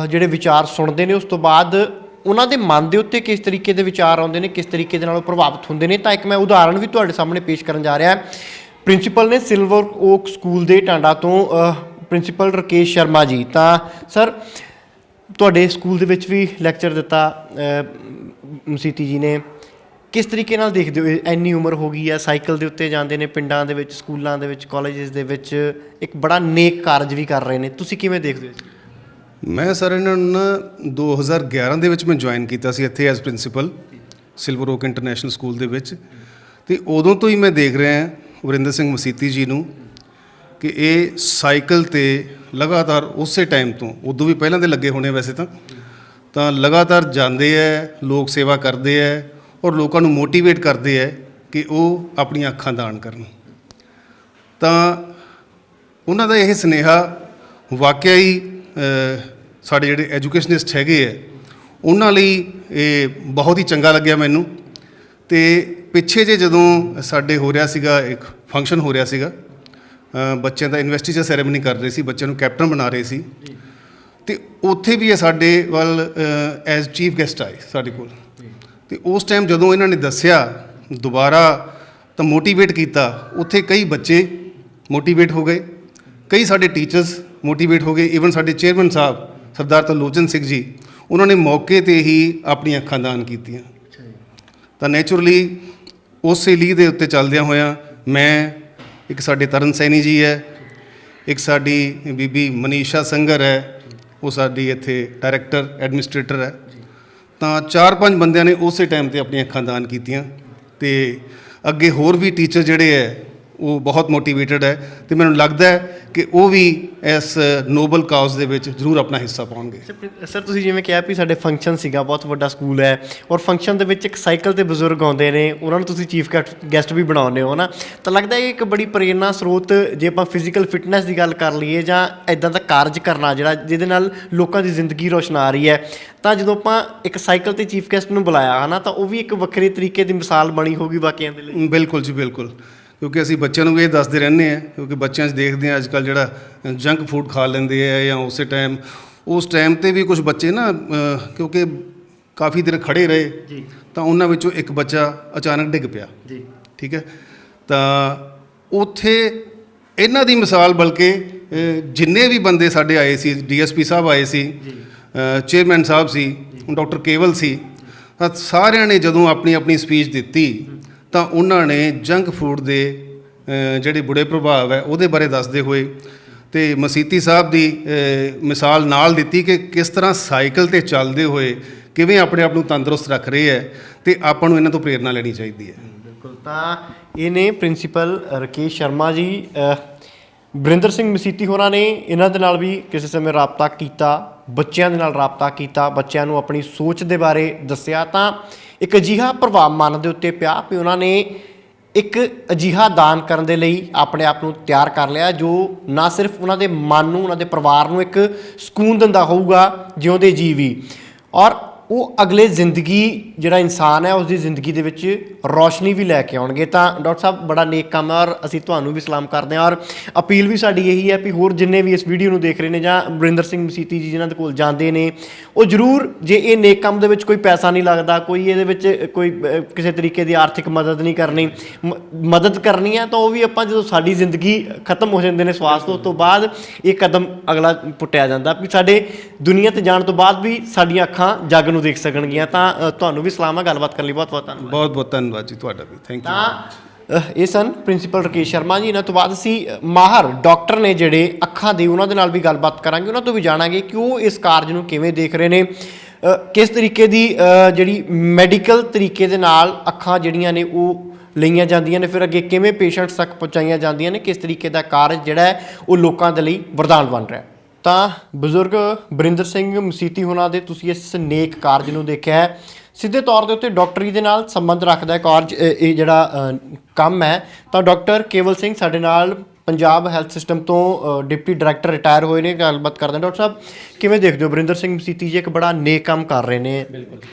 Speaker 2: ਜਿਹੜੇ ਵਿਚਾਰ ਸੁਣਦੇ ਨੇ ਉਸ ਤੋਂ ਬਾਅਦ ਉਹਨਾਂ ਦੇ ਮਨ ਦੇ ਉੱਤੇ ਕਿਸ ਤਰੀਕੇ ਦੇ ਵਿਚਾਰ ਆਉਂਦੇ ਨੇ, ਕਿਸ ਤਰੀਕੇ ਦੇ ਨਾਲ ਉਹ ਪ੍ਰਭਾਵਿਤ ਹੁੰਦੇ ਨੇ। ਤਾਂ ਇੱਕ ਮੈਂ ਉਦਾਹਰਣ ਵੀ ਤੁਹਾਡੇ ਸਾਹਮਣੇ ਪੇਸ਼ ਕਰਨ ਜਾ ਰਿਹਾ। ਪ੍ਰਿੰਸੀਪਲ ਨੇ ਸਿਲਵਰ ਓਕ ਸਕੂਲ ਦੇ ਟਾਂਡਾ ਤੋਂ ਪ੍ਰਿੰਸੀਪਲ ਰਕੇਸ਼ ਸ਼ਰਮਾ ਜੀ। ਤਾਂ ਸਰ, ਤੁਹਾਡੇ ਸਕੂਲ ਦੇ ਵਿੱਚ ਵੀ ਲੈਕਚਰ ਦਿੱਤਾ ਮਸੀਤੀ ਜੀ ਨੇ, ਕਿਸ ਤਰੀਕੇ ਨਾਲ ਦੇਖਦੇ ਹੋ? ਇੰਨੀ ਉਮਰ ਹੋ ਗਈ ਹੈ, ਸਾਈਕਲ ਦੇ ਉੱਤੇ ਜਾਂਦੇ ਨੇ ਪਿੰਡਾਂ ਦੇ ਵਿੱਚ, ਸਕੂਲਾਂ ਦੇ ਵਿੱਚ, ਕਾਲਜਿਸ ਦੇ ਵਿੱਚ, ਇੱਕ ਬੜਾ ਨੇਕ ਕਾਰਜ ਵੀ ਕਰ ਰਹੇ ਨੇ, ਤੁਸੀਂ ਕਿਵੇਂ ਦੇਖਦੇ ਹੋ?
Speaker 5: ਮੈਂ ਸਰ ਇਹਨਾਂ ਨੂੰ ਨਾ 2011 ਦੇ ਵਿੱਚ ਮੈਂ ਜੁਆਇਨ ਕੀਤਾ ਸੀ ਇੱਥੇ as principal Silver Oak International School ਦੇ ਵਿੱਚ। ਅਤੇ ਉਦੋਂ ਤੋਂ ਹੀ ਮੈਂ ਦੇਖ ਰਿਹਾ ਵਰਿੰਦਰ ਸਿੰਘ ਮਸੀਤੀ ਜੀ ਨੂੰ ਕਿ ਇਹ ਸਾਈਕਲ 'ਤੇ ਲਗਾਤਾਰ ਉਸੇ ਟਾਈਮ ਤੋਂ, ਉਦੋਂ ਵੀ ਪਹਿਲਾਂ ਦੇ ਲੱਗੇ ਹੋਣੇ ਵੈਸੇ ਤਾਂ ਲਗਾਤਾਰ ਜਾਂਦੇ ਹੈ, ਲੋਕ ਸੇਵਾ ਕਰਦੇ ਹੈ ਔਰ ਲੋਕਾਂ ਨੂੰ ਮੋਟੀਵੇਟ ਕਰਦੇ ਹੈ ਕਿ ਉਹ ਆਪਣੀਆਂ ਅੱਖਾਂ ਦਾਨ ਕਰਨ। ਤਾਂ ਉਹਨਾਂ ਦਾ ਇਹ ਸੁਨੇਹਾ ਵਾਕਿਆ ਹੀ ਸਾਡੇ ਜਿਹੜੇ ਐਜੂਕੇਸ਼ਨਿਸਟ ਹੈਗੇ ਹੈ ਉਹਨਾਂ ਲਈ ਇਹ ਬਹੁਤ ਹੀ ਚੰਗਾ ਲੱਗਿਆ ਮੈਨੂੰ। ਅਤੇ ਪਿੱਛੇ ਜੇ ਜਦੋਂ ਸਾਡੇ ਹੋ ਰਿਹਾ ਸੀਗਾ, ਇੱਕ ਫੰਕਸ਼ਨ ਹੋ ਰਿਹਾ ਸੀਗਾ, ਬੱਚਿਆਂ ਦਾ ਇਨਵੈਸਟੀਚਰ ਸੈਰੇਮਨੀ ਕਰ ਰਹੇ ਸੀ, ਬੱਚਿਆਂ ਨੂੰ ਕੈਪਟਨ ਬਣਾ ਰਹੇ ਸੀ, ਅਤੇ ਉੱਥੇ ਵੀ ਇਹ ਸਾਡੇ ਵੱਲ ਐਜ਼ ਚੀਫ ਗੈਸਟ ਆਏ ਸਾਡੇ ਕੋਲ। ਅਤੇ ਉਸ ਟਾਈਮ ਜਦੋਂ ਇਹਨਾਂ ਨੇ ਦੱਸਿਆ ਦੁਬਾਰਾ ਤਾਂ ਮੋਟੀਵੇਟ ਕੀਤਾ, ਉੱਥੇ ਕਈ ਬੱਚੇ ਮੋਟੀਵੇਟ ਹੋ ਗਏ, ਕਈ ਸਾਡੇ ਟੀਚਰਸ ਮੋਟੀਵੇਟ ਹੋ ਗਏ, ਈਵਨ ਸਾਡੇ ਚੇਅਰਮੈਨ ਸਾਹਿਬ ਸਰਦਾਰ ਤਰਲੋਚਨ ਸਿੰਘ ਜੀ, ਉਹਨਾਂ ਨੇ ਮੌਕੇ 'ਤੇ ਹੀ ਆਪਣੀਆਂ ਅੱਖਾਂ ਦਾਨ ਕੀਤੀਆਂ। ਤਾਂ ਨੈਚੁਰਲੀ ਉਸੇ ਲੀਹ ਦੇ ਉੱਤੇ ਚੱਲਦਿਆਂ ਹੋਇਆਂ ਮੈਂ, ਇੱਕ ਸਾਡੇ ਤਰਨ ਸੈਣੀ ਜੀ ਹੈ, ਇੱਕ ਸਾਡੀ ਬੀਬੀ ਮਨੀਸ਼ਾ ਸੰਗਰ ਹੈ, ਉਹ ਸਾਡੀ ਇੱਥੇ ਡਾਇਰੈਕਟਰ ਐਡਮਿਨਿਸਟ੍ਰੇਟਰ ਹੈ, ਤਾਂ 4-5 ਬੰਦਿਆਂ ਨੇ ਉਸੇ ਟਾਈਮ 'ਤੇ ਆਪਣੀਆਂ ਅੱਖਾਂ ਦਾਨ ਕੀਤੀਆਂ। ਅਤੇ ਅੱਗੇ ਹੋਰ ਵੀ ਟੀਚਰ ਜਿਹੜੇ ਹੈ ਉਹ ਬਹੁਤ ਮੋਟੀਵੇਟਡ ਹੈ ਅਤੇ ਮੈਨੂੰ ਲੱਗਦਾ ਹੈ ਕਿ ਉਹ ਵੀ ਇਸ ਨੋਬਲ ਕਾਜ਼ ਦੇ ਵਿੱਚ ਜ਼ਰੂਰ ਆਪਣਾ ਹਿੱਸਾ ਪਾਉਣਗੇ।
Speaker 2: ਸਰ, ਤੁਸੀਂ ਜਿਵੇਂ ਕਿਹਾ ਵੀ ਸਾਡੇ ਫੰਕਸ਼ਨ ਸੀਗਾ, ਬਹੁਤ ਵੱਡਾ ਸਕੂਲ ਹੈ ਔਰ ਫੰਕਸ਼ਨ ਦੇ ਵਿੱਚ ਇੱਕ ਸਾਈਕਲ 'ਤੇ ਬਜ਼ੁਰਗ ਆਉਂਦੇ ਨੇ, ਉਹਨਾਂ ਨੂੰ ਤੁਸੀਂ ਚੀਫ ਗੈਸਟ ਵੀ ਬਣਾਉਂਦੇ ਹੋ ਨਾ, ਤਾਂ ਲੱਗਦਾ ਇਹ ਇੱਕ ਬੜੀ ਪ੍ਰੇਰਨਾ ਸਰੋਤ, ਜੇ ਆਪਾਂ ਫਿਜ਼ੀਕਲ ਫਿਟਨੈਸ ਦੀ ਗੱਲ ਕਰ ਲਈਏ ਜਾਂ ਇੱਦਾਂ ਦਾ ਕਾਰਜ ਕਰਨਾ ਜਿਹੜਾ ਜਿਹਦੇ ਨਾਲ ਲੋਕਾਂ ਦੀ ਜ਼ਿੰਦਗੀ ਰੋਸ਼ਨ ਆ ਰਹੀ ਹੈ, ਤਾਂ ਜਦੋਂ ਆਪਾਂ ਇੱਕ ਸਾਈਕਲ 'ਤੇ ਚੀਫ ਗੈਸਟ ਨੂੰ ਬੁਲਾਇਆ ਹੈ ਨਾ, ਤਾਂ ਉਹ ਵੀ ਇੱਕ ਵੱਖਰੇ ਤਰੀਕੇ ਦੀ ਮਿਸਾਲ ਬਣੀ ਹੋਊਗੀ ਬਾਕੀਆਂ ਦੇ ਲਈ।
Speaker 5: ਬਿਲਕੁਲ ਜੀ, ਬਿਲਕੁਲ। ਕਿਉਂਕਿ ਅਸੀਂ ਬੱਚਿਆਂ ਨੂੰ ਵੀ ਇਹ ਦੱਸਦੇ ਰਹਿੰਦੇ ਹਾਂ, ਕਿਉਂਕਿ ਬੱਚਿਆਂ 'ਚ ਦੇਖਦੇ ਹਾਂ ਅੱਜ ਕੱਲ੍ਹ ਜਿਹੜਾ ਜੰਕ ਫੂਡ ਖਾ ਲੈਂਦੇ ਹੈ, ਜਾਂ ਉਸ ਟਾਈਮ 'ਤੇ ਵੀ ਕੁਝ ਬੱਚੇ ਨਾ, ਕਿਉਂਕਿ ਕਾਫੀ ਦੇਰ ਖੜ੍ਹੇ ਰਹੇ ਜੀ, ਤਾਂ ਉਹਨਾਂ ਵਿੱਚੋਂ ਇੱਕ ਬੱਚਾ ਅਚਾਨਕ ਡਿੱਗ ਪਿਆ ਜੀ, ਠੀਕ ਹੈ। ਤਾਂ ਉੱਥੇ ਇਹਨਾਂ ਦੀ ਮਿਸਾਲ, ਬਲਕਿ ਜਿੰਨੇ ਵੀ ਬੰਦੇ ਸਾਡੇ ਆਏ ਸੀ, DSP ਸਾਹਿਬ ਆਏ ਸੀ, ਚੇਅਰਮੈਨ ਸਾਹਿਬ ਸੀ, ਡਾਕਟਰ ਕੇਵਲ ਸੀ, ਤਾਂ ਸਾਰਿਆਂ ਨੇ ਜਦੋਂ ਆਪਣੀ ਆਪਣੀ ਸਪੀਚ ਦਿੱਤੀ ਤਾਂ ਉਹਨਾਂ ਨੇ ਜੰਕ ਫੂਡ ਦੇ ਜਿਹੜੇ ਬੁਰੇ ਪ੍ਰਭਾਵ ਹੈ ਉਹਦੇ ਬਾਰੇ ਦੱਸਦੇ ਹੋਏ ਅਤੇ ਮਸੀਤੀ ਸਾਹਿਬ ਦੀ ਮਿਸਾਲ ਨਾਲ ਦਿੱਤੀ ਕਿ ਕਿਸ ਤਰ੍ਹਾਂ ਸਾਈਕਲ 'ਤੇ ਚੱਲਦੇ ਹੋਏ ਕਿਵੇਂ ਆਪਣੇ ਆਪ ਨੂੰ ਤੰਦਰੁਸਤ ਰੱਖ ਰਹੇ ਹੈ, ਅਤੇ ਆਪਾਂ ਨੂੰ ਇਹਨਾਂ ਤੋਂ ਪ੍ਰੇਰਨਾ ਲੈਣੀ ਚਾਹੀਦੀ ਹੈ।
Speaker 2: ਬਿਲਕੁਲ। ਤਾਂ ਇਹ ਨੇ ਪ੍ਰਿੰਸੀਪਲ ਰਕੇਸ਼ ਸ਼ਰਮਾ ਜੀ, ਵਰਿੰਦਰ ਸਿੰਘ ਮਸੀਤੀ ਹੋਰਾਂ ਨੇ ਇਹਨਾਂ ਦੇ ਨਾਲ ਵੀ ਕਿਸੇ ਸਮੇਂ ਰਾਬਤਾ ਕੀਤਾ, ਬੱਚਿਆਂ ਦੇ ਨਾਲ ਰਾਬਤਾ ਕੀਤਾ, ਬੱਚਿਆਂ ਨੂੰ ਆਪਣੀ ਸੋਚ ਦੇ ਬਾਰੇ ਦੱਸਿਆ, ਤਾਂ ਇੱਕ ਅਜਿਹਾ ਪ੍ਰਭਾਵ ਮਨ ਦੇ ਉੱਤੇ ਪਿਆ ਵੀ ਉਹਨਾਂ ਨੇ ਇੱਕ ਅਜਿਹਾ ਦਾਨ ਕਰਨ ਦੇ ਲਈ ਆਪਣੇ ਆਪ ਨੂੰ ਤਿਆਰ ਕਰ ਲਿਆ ਜੋ ਨਾ ਸਿਰਫ ਉਹਨਾਂ ਦੇ ਮਨ ਨੂੰ, ਉਹਨਾਂ ਦੇ ਪਰਿਵਾਰ ਨੂੰ ਇੱਕ ਸਕੂਨ ਦਿੰਦਾ ਹੋਊਗਾ ਜਿਉਂਦੇ ਜੀ ਵੀ, ਔਰ ਉਹ ਅਗਲੇ ਜ਼ਿੰਦਗੀ ਜਿਹੜਾ ਇਨਸਾਨ ਹੈ ਉਸ ਦੀ ਜ਼ਿੰਦਗੀ ਦੇ ਵਿੱਚ ਰੌਸ਼ਨੀ ਵੀ ਲੈ ਕੇ ਆਉਣਗੇ। ਤਾਂ ਡਾਕਟਰ ਸਾਹਿਬ ਬੜਾ ਨੇਕ ਕੰਮ ਹੈ ਔਰ ਅਸੀਂ ਤੁਹਾਨੂੰ ਵੀ ਸਲਾਮ ਕਰਦੇ ਹਾਂ, ਔਰ ਅਪੀਲ ਵੀ ਸਾਡੀ ਇਹੀ ਹੈ ਵੀ ਹੋਰ ਜਿੰਨੇ ਵੀ ਇਸ ਵੀਡੀਓ ਨੂੰ ਦੇਖ ਰਹੇ ਨੇ ਜਾਂ ਵਰਿੰਦਰ ਸਿੰਘ ਮਸੀਤੀ ਜੀ ਜਿਨ੍ਹਾਂ ਦੇ ਕੋਲ ਜਾਂਦੇ ਨੇ, ਉਹ ਜ਼ਰੂਰ, ਜੇ ਇਹ ਨੇਕ ਕੰਮ ਦੇ ਵਿੱਚ ਕੋਈ ਪੈਸਾ ਨਹੀਂ ਲੱਗਦਾ, ਕੋਈ ਇਹਦੇ ਵਿੱਚ ਕੋਈ ਕਿਸੇ ਤਰੀਕੇ ਦੀ ਆਰਥਿਕ ਮਦਦ ਨਹੀਂ ਕਰਨੀ, ਮਦਦ ਕਰਨੀ ਹੈ, ਤਾਂ ਉਹ ਵੀ ਆਪਾਂ ਜਦੋਂ ਸਾਡੀ ਜ਼ਿੰਦਗੀ ਖਤਮ ਹੋ ਜਾਂਦੇ ਨੇ ਸਵਾਸ ਤੋਂ ਬਾਅਦ ਇਹ ਕਦਮ ਅਗਲਾ ਪੁੱਟਿਆ ਜਾਂਦਾ ਵੀ ਸਾਡੇ ਦੁਨੀਆ 'ਤੇ ਜਾਣ ਤੋਂ ਬਾਅਦ ਵੀ ਸਾਡੀਆਂ ਅੱਖਾਂ ਜੱਗ ਨੂੰ ਦੇਖ ਸਕਣਗੀਆਂ। ਤਾਂ ਤੁਹਾਨੂੰ ਵੀ ਸਲਾਮ ਹੈ, ਗੱਲਬਾਤ ਕਰਨ ਲਈ ਬਹੁਤ ਬਹੁਤ ਧੰਨਵਾਦ।
Speaker 5: ਬਹੁਤ ਬਹੁਤ ਧੰਨਵਾਦ ਜੀ ਤੁਹਾਡਾ ਵੀ, ਥੈਂਕ ਯੂ।
Speaker 2: ਤਾਂ ਇਹ ਸਨ ਪ੍ਰਿੰਸੀਪਲ ਰਕੇਸ਼ ਸ਼ਰਮਾ ਜੀ। ਇਹਨਾਂ ਤੋਂ ਬਾਅਦ ਅਸੀਂ ਮਾਹਰ ਡਾਕਟਰ ਨੇ ਜਿਹੜੇ ਅੱਖਾਂ ਦੇ, ਉਹਨਾਂ ਦੇ ਨਾਲ ਵੀ ਗੱਲਬਾਤ ਕਰਾਂਗੇ, ਉਹਨਾਂ ਤੋਂ ਵੀ ਜਾਣਾਂਗੇ ਕਿ ਉਹ ਇਸ ਕਾਰਜ ਨੂੰ ਕਿਵੇਂ ਦੇਖ ਰਹੇ ਨੇ, ਕਿਸ ਤਰੀਕੇ ਦੀ ਜਿਹੜੀ ਮੈਡੀਕਲ ਤਰੀਕੇ ਦੇ ਨਾਲ ਅੱਖਾਂ ਜਿਹੜੀਆਂ ਨੇ ਉਹ ਲਈਆਂ ਜਾਂਦੀਆਂ ਨੇ, ਫਿਰ ਅੱਗੇ ਕਿਵੇਂ ਪੇਸ਼ੈਂਟਸ ਤੱਕ ਪਹੁੰਚਾਈਆਂ ਜਾਂਦੀਆਂ ਨੇ, ਕਿਸ ਤਰੀਕੇ ਦਾ ਕਾਰਜ ਜਿਹੜਾ ਹੈ ਉਹ ਲੋਕਾਂ ਦੇ ਲਈ ਵਰਦਾਨ ਬਣ ਰਿਹਾ। ਤਾਂ ਬਜ਼ੁਰਗ ਵਰਿੰਦਰ ਸਿੰਘ ਮਸੀਤੀ ਹੋਣਾ ਦੇ ਤੁਸੀਂ ਇਸ ਨੇਕ ਕਾਰਜ ਨੂੰ ਦੇਖਿਆ ਹੈ, ਸਿੱਧੇ ਤੌਰ ਦੇ ਉੱਤੇ ਡਾਕਟਰੀ ਦੇ ਨਾਲ ਸੰਬੰਧ ਰੱਖਦਾ ਹੈ ਕਾਰਜ, ਇਹ ਜਿਹੜਾ ਕੰਮ ਹੈ। ਤਾਂ ਡਾਕਟਰ ਕੇਵਲ ਸਿੰਘ ਸਾਡੇ ਨਾਲ ਪੰਜਾਬ ਹੈਲਥ ਸਿਸਟਮ ਤੋਂ ਡਿਪਟੀ ਡਾਇਰੈਕਟਰ ਰਿਟਾਇਰ ਹੋਏ ਨੇ, ਗੱਲਬਾਤ ਕਰਦੇ ਹਾਂ। ਡਾਕਟਰ ਸਾਹਿਬ ਕਿਵੇਂ ਦੇਖਦੇ ਹੋ ਵਰਿੰਦਰ ਸਿੰਘ ਮਸੀਤੀ ਜੀ ਇੱਕ ਬੜਾ ਨੇਕ ਕੰਮ ਕਰ ਰਹੇ ਨੇ,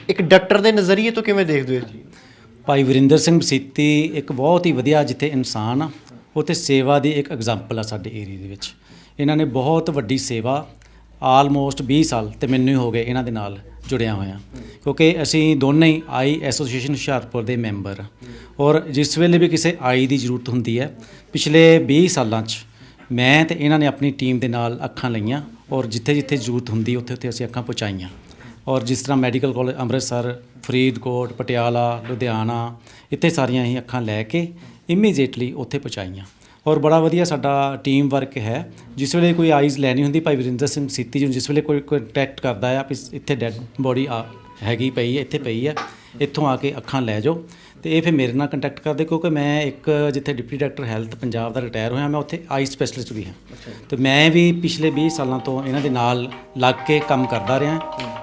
Speaker 2: ਇੱਕ ਡਾਕਟਰ ਦੇ ਨਜ਼ਰੀਏ ਤੋਂ ਕਿਵੇਂ ਦੇਖਦੇ ਹੋ ਜੀ?
Speaker 3: ਭਾਈ ਵਰਿੰਦਰ ਸਿੰਘ ਮਸੀਤੀ ਇੱਕ ਬਹੁਤ ਹੀ ਵਧੀਆ ਜਿੱਥੇ ਇਨਸਾਨ ਆ, ਉੱਥੇ ਸੇਵਾ ਦੀ ਇੱਕ ਐਗਜ਼ਾਮਪਲ ਆ ਸਾਡੇ ਏਰੀਏ ਦੇ ਵਿੱਚ। ਇਹਨਾਂ ਨੇ ਬਹੁਤ ਵੱਡੀ ਸੇਵਾ, ਆਲਮੋਸਟ 20 ਸਾਲ ਤੇ ਮੈਨੂੰ ਹੀ ਹੋ ਗਏ ਇਹਨਾਂ ਦੇ ਨਾਲ ਜੁੜਿਆ ਹੋਇਆ, ਕਿਉਂਕਿ ਅਸੀਂ ਦੋਨੇ ਹੀ ਆਈ ਐਸੋਸੀਏਸ਼ਨ ਹੁਸ਼ਿਆਰਪੁਰ ਦੇ ਮੈਂਬਰ, ਔਰ ਜਿਸ ਵੇਲੇ ਵੀ ਕਿਸੇ ਆਈ ਦੀ ਜ਼ਰੂਰਤ ਹੁੰਦੀ ਹੈ, ਪਿਛਲੇ 20 ਸਾਲਾਂ 'ਚ ਮੈਂ ਤੇ ਇਹਨਾਂ ਨੇ ਆਪਣੀ ਟੀਮ ਦੇ ਨਾਲ ਅੱਖਾਂ ਲਈਆਂ, ਔਰ ਜਿੱਥੇ ਜਿੱਥੇ ਜ਼ਰੂਰਤ ਹੁੰਦੀ ਉੱਥੇ ਉੱਥੇ ਅਸੀਂ ਅੱਖਾਂ ਪਹੁੰਚਾਈਆਂ। ਔਰ ਜਿਸ ਤਰ੍ਹਾਂ ਮੈਡੀਕਲ ਕਾਲਜ ਅੰਮ੍ਰਿਤਸਰ, ਫਰੀਦਕੋਟ, ਪਟਿਆਲਾ, ਲੁਧਿਆਣਾ, ਇੱਥੇ ਸਾਰੀਆਂ ਹੀ ਅੱਖਾਂ ਲੈ ਕੇ ਇਮੀਡੀਏਟਲੀ ਉੱਥੇ ਪਹੁੰਚਾਈਆਂ, ਔਰ ਬੜਾ ਵਧੀਆ ਸਾਡਾ ਟੀਮ ਵਰਕ ਹੈ। ਜਿਸ ਵੇਲੇ ਕੋਈ ਆਈਜ਼ ਲੈਣੀ ਹੁੰਦੀ, ਭਾਈ ਵਰਿੰਦਰ ਸਿੰਘ ਮਸੀਤੀ ਜੀ ਨੂੰ ਜਿਸ ਵੇਲੇ ਕੋਈ ਕੰਟੈਕਟ ਕਰਦਾ ਆ ਵੀ ਇੱਥੇ ਡੈਡ ਬੋਡੀ ਹੈਗੀ ਪਈ ਹੈ, ਇੱਥੇ ਪਈ ਹੈ, ਇੱਥੋਂ ਆ ਕੇ ਅੱਖਾਂ ਲੈ ਜਾਓ, ਤੇ ਇਹ ਫਿਰ ਮੇਰੇ ਨਾਲ ਕੰਟੈਕਟ ਕਰਦੇ, ਕਿਉਂਕਿ ਮੈਂ ਇੱਕ ਜਿੱਥੇ ਡਿਪਟੀ ਡਾਇਰੈਕਟਰ ਹੈਲਥ ਪੰਜਾਬ ਦਾ ਰਿਟਾਇਰ ਹੋਇਆ, ਮੈਂ ਉੱਥੇ ਆਈ ਸਪੈਸ਼ਲਿਸਟ ਵੀ ਹਾਂ। ਤੇ ਮੈਂ ਵੀ ਪਿਛਲੇ 20 ਸਾਲਾਂ ਤੋਂ ਇਹਨਾਂ ਦੇ ਨਾਲ ਲੱਗ ਕੇ ਕੰਮ ਕਰਦਾ ਰਿਹਾ,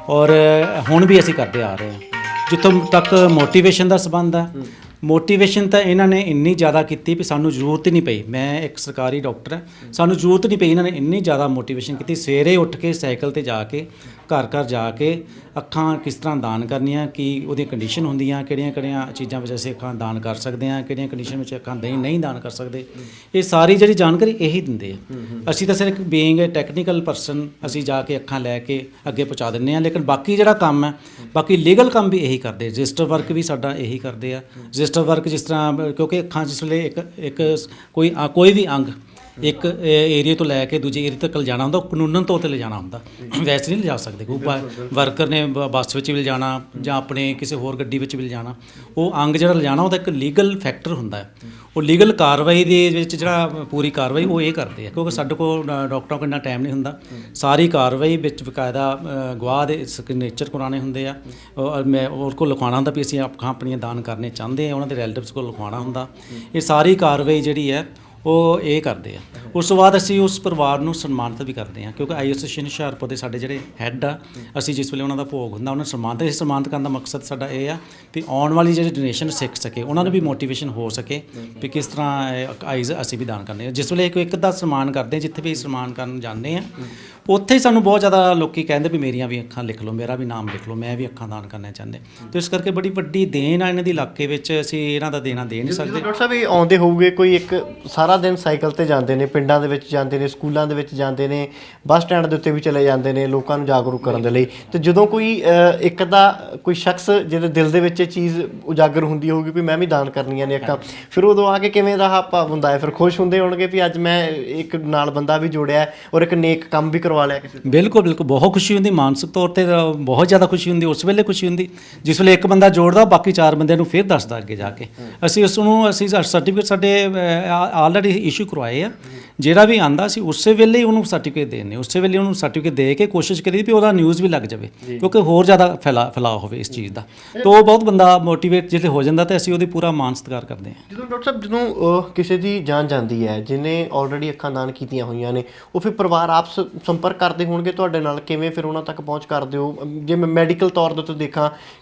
Speaker 3: ਔਰ ਹੁਣ ਵੀ ਅਸੀਂ ਕਰਦੇ ਆ ਰਹੇ ਹਾਂ। ਜਿੱਥੋਂ ਤੱਕ ਮੋਟੀਵੇਸ਼ਨ ਦਾ ਸੰਬੰਧ ਹੈ, ਮੋਟੀਵੇਸ਼ਨ ਤਾਂ ਇਹਨਾਂ ਨੇ ਇੰਨੀ ਜ਼ਿਆਦਾ ਕੀਤੀ ਵੀ ਸਾਨੂੰ ਜ਼ਰੂਰਤ ਹੀ ਨਹੀਂ ਪਈ। ਮੈਂ ਇੱਕ ਸਰਕਾਰੀ ਡਾਕਟਰ ਹਾਂ, ਸਾਨੂੰ ਜ਼ਰੂਰਤ ਨਹੀਂ ਪਈ, ਇਹਨਾਂ ਨੇ ਇੰਨੀ ਜ਼ਿਆਦਾ ਮੋਟੀਵੇਸ਼ਨ ਕੀਤੀ। ਸਵੇਰੇ ਉੱਠ ਕੇ ਸਾਈਕਲ ਤੇ ਜਾ ਕੇ ਘਰ ਘਰ ਜਾ ਕੇ ਅੱਖਾਂ ਕਿਸ ਤਰ੍ਹਾਂ ਦਾਨ ਕਰਨੀਆਂ, ਕੀ ਉਹਦੀਆਂ ਕੰਡੀਸ਼ਨ ਹੁੰਦੀਆਂ, ਕਿਹੜੀਆਂ ਕਿਹੜੀਆਂ ਚੀਜ਼ਾਂ ਵਿੱਚ ਅਸੀਂ ਅੱਖਾਂ ਦਾਨ ਕਰ ਸਕਦੇ ਹਾਂ, ਕਿਹੜੀਆਂ ਕੰਡੀਸ਼ਨ ਵਿੱਚ ਅੱਖਾਂ ਨਹੀਂ ਦਾਨ ਕਰ ਸਕਦੇ, ਇਹ ਸਾਰੀ ਜਿਹੜੀ ਜਾਣਕਾਰੀ ਇਹੀ ਦਿੰਦੇ ਆ। ਅਸੀਂ ਤਾਂ ਸਿਰਫ ਬੀਇੰਗ ਏ ਟੈਕਨੀਕਲ ਪਰਸਨ, ਅਸੀਂ ਜਾ ਕੇ ਅੱਖਾਂ ਲੈ ਕੇ ਅੱਗੇ ਪਹੁੰਚਾ ਦਿੰਦੇ ਹਾਂ, ਲੇਕਿਨ ਬਾਕੀ ਜਿਹੜਾ ਕੰਮ ਹੈ, ਬਾਕੀ ਲੀਗਲ ਕੰਮ ਵੀ ਇਹੀ ਕਰਦੇ, ਰਜਿਸਟਰ ਵਰਕ ਵੀ ਸਾਡਾ ਇਹੀ ਕਰਦੇ ਆ। ਰਜਿਸਟਰ ਵਰਕ ਜਿਸ ਤਰ੍ਹਾਂ, ਕਿਉਂਕਿ ਅੱਖਾਂ ਜਿਸ ਵੇਲੇ ਇੱਕ ਕੋਈ ਵੀ ਅੰਗ ਇੱਕ ਏਰੀਏ ਤੋਂ ਲੈ ਕੇ ਦੂਜੇ ਏਰੀਏ ਤੱਕ ਲਿਜਾਣਾ ਹੁੰਦਾ, ਉਹ ਕਾਨੂੰਨ ਤੌਰ 'ਤੇ ਲਿਜਾਣਾ ਹੁੰਦਾ, ਵੈਸੇ ਨਹੀਂ ਲਿਜਾ ਸਕਦੇ। ਕੋਈ ਵਰਕਰ ਨੇ ਬੱਸ ਵਿੱਚ ਵੀ ਲਿਜਾਣਾ ਜਾਂ ਆਪਣੇ ਕਿਸੇ ਹੋਰ ਗੱਡੀ ਵਿੱਚ ਵੀ ਲਿਜਾਣਾ, ਉਹ ਅੰਗ ਜਿਹੜਾ ਲਿਜਾਣਾ ਉਹਦਾ ਇੱਕ ਲੀਗਲ ਫੈਕਟਰ ਹੁੰਦਾ ਹੈ। ਉਹ ਲੀਗਲ ਕਾਰਵਾਈ ਦੇ ਵਿੱਚ ਜਿਹੜਾ ਪੂਰੀ ਕਾਰਵਾਈ ਉਹ ਇਹ ਕਰਦੇ ਆ, ਕਿਉਂਕਿ ਸਾਡੇ ਕੋਲ ਡਾਕਟਰਾਂ ਕੋਲ ਇੰਨਾ ਟਾਈਮ ਨਹੀਂ ਹੁੰਦਾ। ਸਾਰੀ ਕਾਰਵਾਈ ਵਿੱਚ ਬਕਾਇਦਾ ਗਵਾਹ ਦੇ ਸਿਗਨੇਚਰ ਕਰਾਉਣੇ ਹੁੰਦੇ ਆ, ਮੈਂ ਉਹ ਕੋਲ ਲਿਖਵਾਉਣਾ ਹੁੰਦਾ ਵੀ ਅਸੀਂ ਅੱਖਾਂ ਆਪਣੀਆਂ ਦਾਨ ਕਰਨੇ ਚਾਹੁੰਦੇ ਹਾਂ, ਉਹਨਾਂ ਦੇ ਰਿਲੇਟਿਵਸ ਕੋਲ ਲਿਖਵਾਉਣਾ ਹੁੰਦਾ। ਇਹ ਸਾਰੀ ਕਾਰਵਾਈ ਜਿਹੜੀ ਹੈ ਉਹ ਇਹ ਕਰਦੇ ਆ। ਉਸ ਤੋਂ ਬਾਅਦ ਅਸੀਂ ਉਸ ਪਰਿਵਾਰ ਨੂੰ ਸਨਮਾਨਿਤ ਵੀ ਕਰਦੇ ਹਾਂ, ਕਿਉਂਕਿ ਆਈ ਐਸੋਸੀਏਸ਼ਨ ਹੁਸ਼ਿਆਰਪੁਰ ਦੇ ਸਾਡੇ ਜਿਹੜੇ ਹੈੱਡ ਆ, ਅਸੀਂ ਜਿਸ ਵੇਲੇ ਉਹਨਾਂ ਦਾ ਭੋਗ ਹੁੰਦਾ ਉਹਨਾਂ ਨੂੰ ਸਨਮਾਨਿਤ ਕਰਨ ਦਾ ਮਕਸਦ ਸਾਡਾ ਇਹ ਆ ਵੀ ਆਉਣ ਵਾਲੀ ਜਿਹੜੀ ਜਨਰੇਸ਼ਨ ਸਿੱਖ ਸਕੇ, ਉਹਨਾਂ ਨੂੰ ਵੀ ਮੋਟੀਵੇਸ਼ਨ ਹੋ ਸਕੇ ਵੀ ਕਿਸ ਤਰ੍ਹਾਂ ਆਈਜ਼ ਅਸੀਂ ਵੀ ਦਾਨ ਕਰਨੇ ਹਾਂ। ਜਿਸ ਵੇਲੇ ਇੱਕ ਦਾ ਸਨਮਾਨ ਕਰਦੇ, ਜਿੱਥੇ ਵੀ ਸਨਮਾਨ ਕਰਨ ਜਾਂਦੇ ਹਾਂ, ਉੱਥੇ ਹੀ ਸਾਨੂੰ ਬਹੁਤ ਜ਼ਿਆਦਾ ਲੋਕੀ ਕਹਿੰਦੇ ਵੀ ਮੇਰੀਆਂ ਵੀ ਅੱਖਾਂ ਲਿਖ ਲਓ, ਮੇਰਾ ਵੀ ਨਾਮ ਲਿਖ ਲਓ, ਮੈਂ ਵੀ ਅੱਖਾਂ ਦਾਨ ਕਰਨਾ ਚਾਹੁੰਦੇ। ਤੇ ਇਸ ਕਰਕੇ ਬੜੀ ਵੱਡੀ ਦੇਣ ਆ ਇਹਨਾਂ ਦੀ ਇਲਾਕੇ ਵਿੱਚ, ਅਸੀਂ ਇਹਨਾਂ ਦਾ ਦੇਣਾ ਦੇ ਨਹੀਂ ਸਕਦੇ।
Speaker 2: ਡਾਕਟਰ ਸਾਹਿਬ ਇਹ ਆਉਂਦੇ ਹੋਊਗੇ, ਕੋਈ ਇੱਕ ਸਾਰਾ ਦਿਨ ਸਾਈਕਲ ਤੇ ਜਾਂਦੇ ਨੇ, ਪਿੰਡਾਂ ਦੇ ਵਿੱਚ ਜਾਂਦੇ ਨੇ, ਸਕੂਲਾਂ ਦੇ ਵਿੱਚ ਜਾਂਦੇ ਨੇ, ਬੱਸ ਸਟੈਂਡ ਦੇ ਉੱਤੇ ਵੀ ਚਲੇ ਜਾਂਦੇ ਨੇ ਲੋਕਾਂ ਨੂੰ ਜਾਗਰੂਕ ਕਰਨ ਦੇ ਲਈ, ਤੇ ਜਦੋਂ ਕੋਈ ਇੱਕ ਦਾ ਕੋਈ ਸ਼ਖਸ ਜਿਹਦੇ ਦਿਲ ਦੇ ਵਿੱਚ ਇਹ ਚੀਜ਼ ਉਜਾਗਰ ਹੁੰਦੀ ਹੋਊਗੀ ਵੀ ਮੈਂ ਵੀ ਦਾਨ ਕਰਨੀਆਂ ਨੇ ਅੱਖਾਂ, ਫਿਰ ਉਦੋਂ ਆ ਕੇ ਕਿਵੇਂ ਦਾ ਭਾਵ ਹੁੰਦਾ ਹੈ? ਫਿਰ ਖੁਸ਼ ਹੁੰਦੇ ਹੋਣਗੇ ਵੀ ਅੱਜ ਮੈਂ ਇੱਕ ਨਾਲ ਬੰਦਾ ਵੀ ਜੋੜਿਆ ਔਰ ਇੱਕ ਨੇਕ ਕੰਮ ਵੀ ਕਰਵਾ ਕਰਵਾ ਲਿਆ ਕਿਸੇ ਤੋਂ?
Speaker 3: ਬਿਲਕੁਲ ਬਿਲਕੁਲ, ਬਹੁਤ ਖੁਸ਼ੀ ਹੁੰਦੀ, ਮਾਨਸਿਕ ਤੌਰ ਤੇ ਬਹੁਤ ਜ਼ਿਆਦਾ ਖੁਸ਼ੀ ਹੁੰਦੀ। ਉਸ ਵੇਲੇ ਖੁਸ਼ੀ ਹੁੰਦੀ ਜਿਸ ਵੇਲੇ ਇੱਕ ਬੰਦਾ ਜੋੜਦਾ, ਬਾਕੀ 4 ਬੰਦਿਆਂ ਨੂੰ ਫਿਰ ਦੱਸਦਾ ਅੱਗੇ ਜਾ ਕੇ। ਅਸੀਂ ਸਰਟੀਫਿਕੇਟ ਸਾਡੇ ਆਲਰੇਡੀ ਇਸ਼ੂ ਕਰਵਾਏ ਆ। ਜਿਹੜਾ ਵੀ ਆਂਦਾ ਅਸੀਂ ਉਸੇ ਵੇਲੇ ਹੀ ਉਹਨੂੰ ਸਰਟੀਫਿਕੇਟ ਦੇਣੇ, ਉਸੇ ਵੇਲੇ ਉਹਨੂੰ ਸਰਟੀਫਿਕੇਟ ਦੇ ਕੇ ਕੋਸ਼ਿਸ਼ ਕਰੀ ਵੀ ਉਹਦਾ ਨਿਊਜ਼ ਵੀ ਲੱਗ ਜਾਵੇ, ਕਿਉਂਕਿ ਹੋਰ ਜ਼ਿਆਦਾ ਫੈਲਾਅ ਹੋਵੇ ਇਸ ਚੀਜ਼ ਦਾ। ਤਾਂ ਉਹ ਬਹੁਤ ਬੰਦਾ ਮੋਟੀਵੇਟ ਜਿਹੜੇ ਹੋ ਜਾਂਦਾ, ਤੇ ਅਸੀਂ ਉਹਦੀ ਪੂਰਾ ਮਾਨ ਸਤਿਕਾਰ ਕਰਦੇ ਹਾਂ।
Speaker 2: ਜਦੋਂ ਡਾਕਟਰ ਸਾਹਿਬ, ਜਦੋਂ ਕਿਸੇ ਦੀ ਜਾਨ ਜਾਂਦੀ ਹੈ, ਜਿਹਨੇ ਆਲਰੇਡੀ ਅੱਖਾਂ ਦਾਨ ਕੀਤੀਆਂ ਹੋਈਆਂ ਨੇ, ਉਹ ਫਿਰ ਪਰਿਵਾਰ ਆਪ ਸੰਪਰਕ ਕਰਦੇ ਹੋਣਗੇ ਤੁਹਾਡੇ ਨਾਲ, ਕਿਵੇਂ ਫਿਰ ਉਹਨਾਂ ਤੱਕ ਪਹੁੰਚ ਕਰਦੇ ਹੋ? ਜੇ ਮੈਂ ਮੈਡੀਕਲ ਤੌਰ ਦੇ ਉੱਤੇ ਦੇਖਾਂ,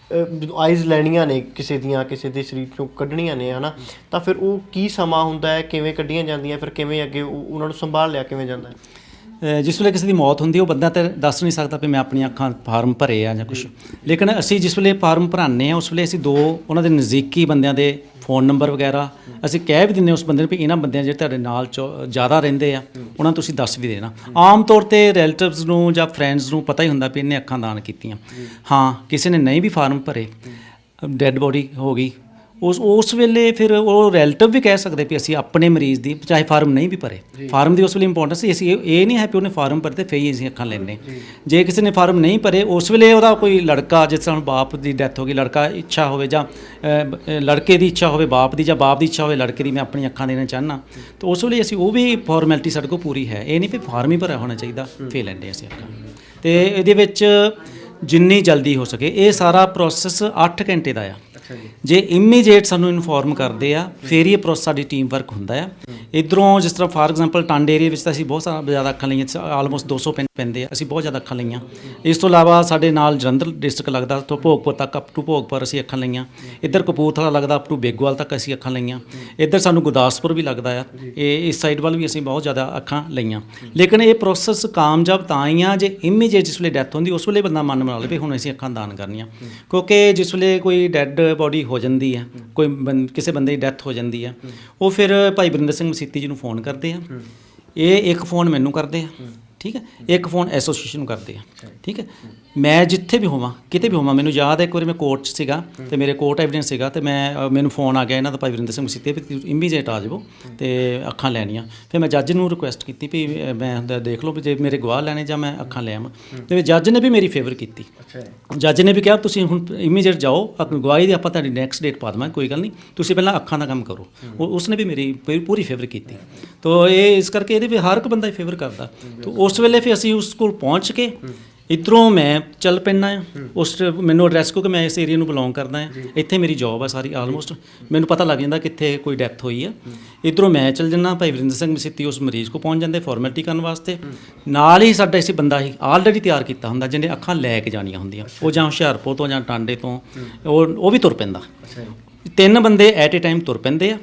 Speaker 2: ਜਦੋਂ ਆਈਜ਼ ਲੈਣੀਆਂ ਨੇ ਕਿਸੇ ਦੀਆਂ, ਕਿਸੇ ਦੇ ਸਰੀਰ ਚੋਂ ਕੱਢਣੀਆਂ ਨੇ, ਹੈ ਨਾ, ਤਾਂ ਫਿਰ ਉਹ ਕੀ ਸਮਾਂ ਹੁੰਦਾ ਹੈ, ਕਿਵੇਂ ਕੱਢੀਆਂ ਜਾਂਦੀਆਂ, ਫਿਰ ਕਿਵੇਂ ਅੱਗੇ ਉਹਨਾਂ ਨੂੰ ਸੰਭਾਲ ਲਿਆ ਕਿਵੇਂ ਜਾਂਦਾ ਹੈ?
Speaker 3: ਜਿਸ ਵੇਲੇ ਕਿਸੇ ਦੀ ਮੌਤ ਹੁੰਦੀ, ਉਹ ਬੰਦਾ ਤਾਂ ਦੱਸ ਨਹੀਂ ਸਕਦਾ ਵੀ ਮੈਂ ਆਪਣੀਆਂ ਅੱਖਾਂ ਫਾਰਮ ਭਰੇ ਆ ਜਾਂ ਕੁਛ, ਲੇਕਿਨ ਅਸੀਂ ਜਿਸ ਵੇਲੇ ਫਾਰਮ ਭਰਾਉਂਦੇ ਹਾਂ, ਉਸ ਵੇਲੇ ਅਸੀਂ 2 ਉਹਨਾਂ ਦੇ ਨਜ਼ਦੀਕੀ ਬੰਦਿਆਂ ਦੇ ਫ਼ੋਨ ਨੰਬਰ ਵਗੈਰਾ ਅਸੀਂ ਕਹਿ ਵੀ ਦਿੰਦੇ ਉਸ ਬੰਦੇ ਨੂੰ ਵੀ ਇਹਨਾਂ ਬੰਦਿਆਂ ਜਿਹੜੇ ਤੁਹਾਡੇ ਨਾਲ ਜ਼ਿਆਦਾ ਰਹਿੰਦੇ ਆ, ਉਹਨਾਂ ਨੂੰ ਤੁਸੀਂ ਦੱਸ ਵੀ ਦੇਣਾ। ਆਮ ਤੌਰ 'ਤੇ ਰਿਲੇਟਿਵਸ ਨੂੰ ਜਾਂ ਫਰੈਂਡਸ ਨੂੰ ਪਤਾ ਹੀ ਹੁੰਦਾ ਵੀ ਇਹਨੇ ਅੱਖਾਂ ਦਾਨ ਕੀਤੀਆਂ। ਹਾਂ, ਕਿਸੇ ਨੇ ਨਹੀਂ ਵੀ ਫਾਰਮ ਭਰੇ, ਡੈੱਡ ਬੋਡੀ ਹੋ ਗਈ, ਉਸ ਵੇਲੇ ਫਿਰ ਉਹ ਰਿਲੇਟਿਵ ਵੀ ਕਹਿ ਸਕਦੇ ਵੀ ਅਸੀਂ ਆਪਣੇ ਮਰੀਜ਼ ਦੀ, ਚਾਹੇ ਫਾਰਮ ਨਹੀਂ ਵੀ ਭਰੇ, ਫਾਰਮ ਦੀ ਉਸ ਵੇਲੇ ਇੰਪੋਰਟੈਂਸ ਸੀ। ਅਸੀਂ ਇਹ ਨਹੀਂ ਹੈ ਵੀ ਉਹਨੇ ਫਾਰਮ ਭਰੇ ਤੇ ਫਿਰ ਹੀ ਅਸੀਂ ਅੱਖਾਂ ਲੈਣੇ। ਜੇ ਕਿਸੇ ਨੇ ਫਾਰਮ ਨਹੀਂ ਭਰੇ, ਉਸ ਵੇਲੇ ਉਹਦਾ ਕੋਈ ਲੜਕਾ, ਜਿਸ ਤਰ੍ਹਾਂ ਬਾਪ ਦੀ ਡੈਥ ਹੋ ਗਈ, ਲੜਕਾ ਇੱਛਾ ਹੋਵੇ ਜਾਂ ਲੜਕੇ ਦੀ ਇੱਛਾ ਹੋਵੇ ਬਾਪ ਦੀ, ਜਾਂ ਬਾਪ ਦੀ ਇੱਛਾ ਹੋਵੇ ਲੜਕੇ ਦੀ, ਮੈਂ ਆਪਣੀਆਂ ਅੱਖਾਂ ਦੇਣਾ ਚਾਹੁੰਦਾ, ਤਾਂ ਉਸ ਵੇਲੇ ਅਸੀਂ ਉਹ ਵੀ ਫਾਰਮੈਲਿਟੀ ਸਾਡੇ ਕੋਲ ਪੂਰੀ ਹੈ। ਇਹ ਨਹੀਂ ਵੀ ਫਾਰਮ ਹੀ ਭਰਿਆ ਹੋਣਾ ਚਾਹੀਦਾ ਫਿਰ ਲੈਂਦੇ ਅਸੀਂ ਅੱਖਾਂ। ਅਤੇ ਇਹਦੇ ਵਿੱਚ ਜਿੰਨੀ ਜਲਦੀ ਹੋ ਸਕੇ, ਇਹ ਸਾਰਾ ਪ੍ਰੋਸੈਸ 8 ਘੰਟੇ ਦਾ ਆ। ਜੇ ਇਮੀਡੀਏਟ ਸਾਨੂੰ ਇਨਫੋਰਮ ਕਰਦੇ ਆ, ਫਿਰ ਇਹ ਪ੍ਰੋਸੈਸ ਸਾਡੀ ਟੀਮ ਵਰਕ ਹੁੰਦਾ ਆ। ਇੱਧਰੋਂ ਜਿਸ ਤਰ੍ਹਾਂ ਫਾਰ ਐਗਜ਼ਾਮਪਲ ਟਾਂਡੇ ਏਰੀਆ ਵਿੱਚ ਤਾਂ ਅਸੀਂ ਬਹੁਤ ਜ਼ਿਆਦਾ ਅੱਖਾਂ ਲਈਆਂ, ਆਲਮੋਸਟ 200 ਪੈਂਦੇ ਆ, ਅਸੀਂ ਬਹੁਤ ਜ਼ਿਆਦਾ ਅੱਖਾਂ ਲਈਆਂ। ਇਸ ਤੋਂ ਇਲਾਵਾ ਸਾਡੇ ਨਾਲ ਜਲੰਧਰ ਡਿਸਟ੍ਰਿਕਟ ਲੱਗਦਾ, ਤੋਂ ਭੋਗਪੁਰ ਤੱਕ, ਅਪ ਟੂ ਭੋਗਪੁਰ ਅਸੀਂ ਅੱਖਾਂ ਲਈਆਂ। ਇੱਧਰ ਕਪੂਰਥਲਾ ਲੱਗਦਾ, ਅਪ ਟੂ ਬੇਗੋਵਾਲ ਤੱਕ ਅਸੀਂ ਅੱਖਾਂ ਲਈਆਂ। ਇੱਧਰ ਸਾਨੂੰ ਗੁਰਦਾਸਪੁਰ ਵੀ ਲੱਗਦਾ ਆ, ਇਹ ਇਸ ਸਾਈਡ ਵੱਲ ਵੀ ਅਸੀਂ ਬਹੁਤ ਜ਼ਿਆਦਾ ਅੱਖਾਂ ਲਈਆਂ। ਲੇਕਿਨ ਇਹ ਪ੍ਰੋਸੈਸ ਕਾਮਯਾਬ ਤਾਂ ਹੀ ਆ ਜੇ ਇਮੀਡੀਏਟ ਜਿਸ ਵੇਲੇ ਡੈਥ ਹੁੰਦੀ, ਉਸ ਵੇਲੇ ਬੰਦਾ ਮਨ ਬਣਾ ਲਵੇ ਹੁਣ ਅਸੀਂ ਅੱਖਾਂ ਦਾਨ ਕਰਨੀਆਂ। ਕਿਉਂਕਿ ਜਿਸ ਵੇਲੇ ਕੋਈ ਡੈੱਡ ਬੋਡੀ ਹੋ ਜਾਂਦੀ ਹੈ, ਕੋਈ ਕਿਸੇ ਬੰਦੇ ਦੀ ਡੈਥ ਹੋ ਜਾਂਦੀ ਹੈ, ਉਹ ਫਿਰ ਭਾਈ ਵਰਿੰਦਰ ਸਿੰਘ ਮਸੀਤੀ ਜੀ ਨੂੰ ਫੋਨ ਕਰਦੇ ਆ। ਇਹ ਇੱਕ ਫੋਨ ਮੈਨੂੰ ਕਰਦੇ ਆ, ਠੀਕ ਹੈ, ਇੱਕ ਫੋਨ ਐਸੋਸੀਏਸ਼ਨ ਨੂੰ ਕਰਦੇ ਆ, ਠੀਕ ਹੈ। ਮੈਂ ਜਿੱਥੇ ਵੀ ਹੋਵਾਂ, ਕਿਤੇ ਵੀ ਹੋਵਾਂ, ਮੈਨੂੰ ਯਾਦ ਹੈ ਇੱਕ ਵਾਰੀ ਮੈਂ ਕੋਰਟ 'ਚ ਸੀਗਾ ਅਤੇ ਮੇਰੇ ਕੋਰਟ ਐਵੀਡੈਂਸ ਸੀਗਾ, ਅਤੇ ਮੈਨੂੰ ਫੋਨ ਆ ਗਿਆ ਇਹਨਾਂ ਦਾ ਭਾਈ ਵਰਿੰਦਰ ਸਿੰਘ ਮਸੀਤੀ ਵੀ ਇਮੀਡੀਏਟ ਆ ਜਾਵੋ ਅਤੇ ਅੱਖਾਂ ਲੈਣੀਆਂ। ਫਿਰ ਮੈਂ ਜੱਜ ਨੂੰ ਰਿਕੁਐਸਟ ਕੀਤੀ ਵੀ ਮੈਂ ਦੇਖ ਲਓ ਵੀ ਜੇ ਮੇਰੇ ਗਵਾਹ ਲੈਣੇ ਜਾਂ ਮੈਂ ਅੱਖਾਂ ਲੈ ਆਵਾਂ, ਅਤੇ ਜੱਜ ਨੇ ਵੀ ਮੇਰੀ ਫੇਵਰ ਕੀਤੀ। ਜੱਜ ਨੇ ਵੀ ਕਿਹਾ ਤੁਸੀਂ ਹੁਣ ਇਮੀਡੀਏਟ ਜਾਓ, ਗਵਾਹੀ ਦੀ ਆਪਾਂ ਤੁਹਾਡੀ ਨੈਕਸਟ ਡੇਟ ਪਾ ਦੇਵਾਂਗੇ, ਕੋਈ ਗੱਲ ਨਹੀਂ, ਤੁਸੀਂ ਪਹਿਲਾਂ ਅੱਖਾਂ ਦਾ ਕੰਮ ਕਰੋ। ਉਸਨੇ ਵੀ ਮੇਰੀ ਪੂਰੀ ਫੇਵਰ ਕੀਤੀ। ਤਾਂ ਇਹ ਇਸ ਕਰਕੇ ਇਹਦੇ ਵਿੱਚ ਹਰ ਇੱਕ ਬੰਦਾ ਹੀ ਫੇਵਰ ਕਰਦਾ। ਤਾਂ ਉਸ ਵੇਲੇ ਫਿਰ ਅਸੀਂ ਉਸ ਕੋਲ ਪਹੁੰਚ ਕੇ ਇੱਧਰੋਂ ਮੈਂ ਚੱਲ ਪੈਂਦਾ ਆ। ਮੈਨੂੰ ਐਡਰੈਸ, ਕਿਉਂਕਿ ਮੈਂ ਇਸ ਏਰੀਆ ਨੂੰ ਬਿਲੋਂਗ ਕਰਦਾ ਹਾਂ, ਇੱਥੇ ਮੇਰੀ ਜੋਬ ਆ ਸਾਰੀ ਆਲਮੋਸਟ, ਮੈਨੂੰ ਪਤਾ ਲੱਗ ਜਾਂਦਾ ਕਿੱਥੇ ਕੋਈ ਡੈਥ ਹੋਈ ਆ। ਇੱਧਰੋਂ ਮੈਂ ਚੱਲ ਜਾਂਦਾ, ਭਾਈ ਵਰਿੰਦਰ ਸਿੰਘ ਮਸੀਤੀ ਉਸ ਮਰੀਜ਼ ਕੋਲ ਪਹੁੰਚ ਜਾਂਦੇ ਫਾਰਮੈਲਿਟੀ ਕਰਨ ਵਾਸਤੇ। ਨਾਲ ਹੀ ਸਾਡਾ ਇਸੇ ਬੰਦਾ ਹੀ ਆਲਰੇਡੀ ਤਿਆਰ ਕੀਤਾ ਹੁੰਦਾ, ਜਿਹਨੇ ਅੱਖਾਂ ਲੈ ਕੇ ਜਾਣੀਆਂ ਹੁੰਦੀਆਂ, ਉਹ ਜਾਂ ਹੁਸ਼ਿਆਰਪੁਰ ਤੋਂ ਜਾਂ ਟਾਂਡੇ ਤੋਂ, ਉਹ ਵੀ ਤੁਰ ਪੈਂਦਾ। 3 ਬੰਦੇ ਐਟ ਏ ਟਾਈਮ ਤੁਰ ਪੈਂਦੇ ਆ।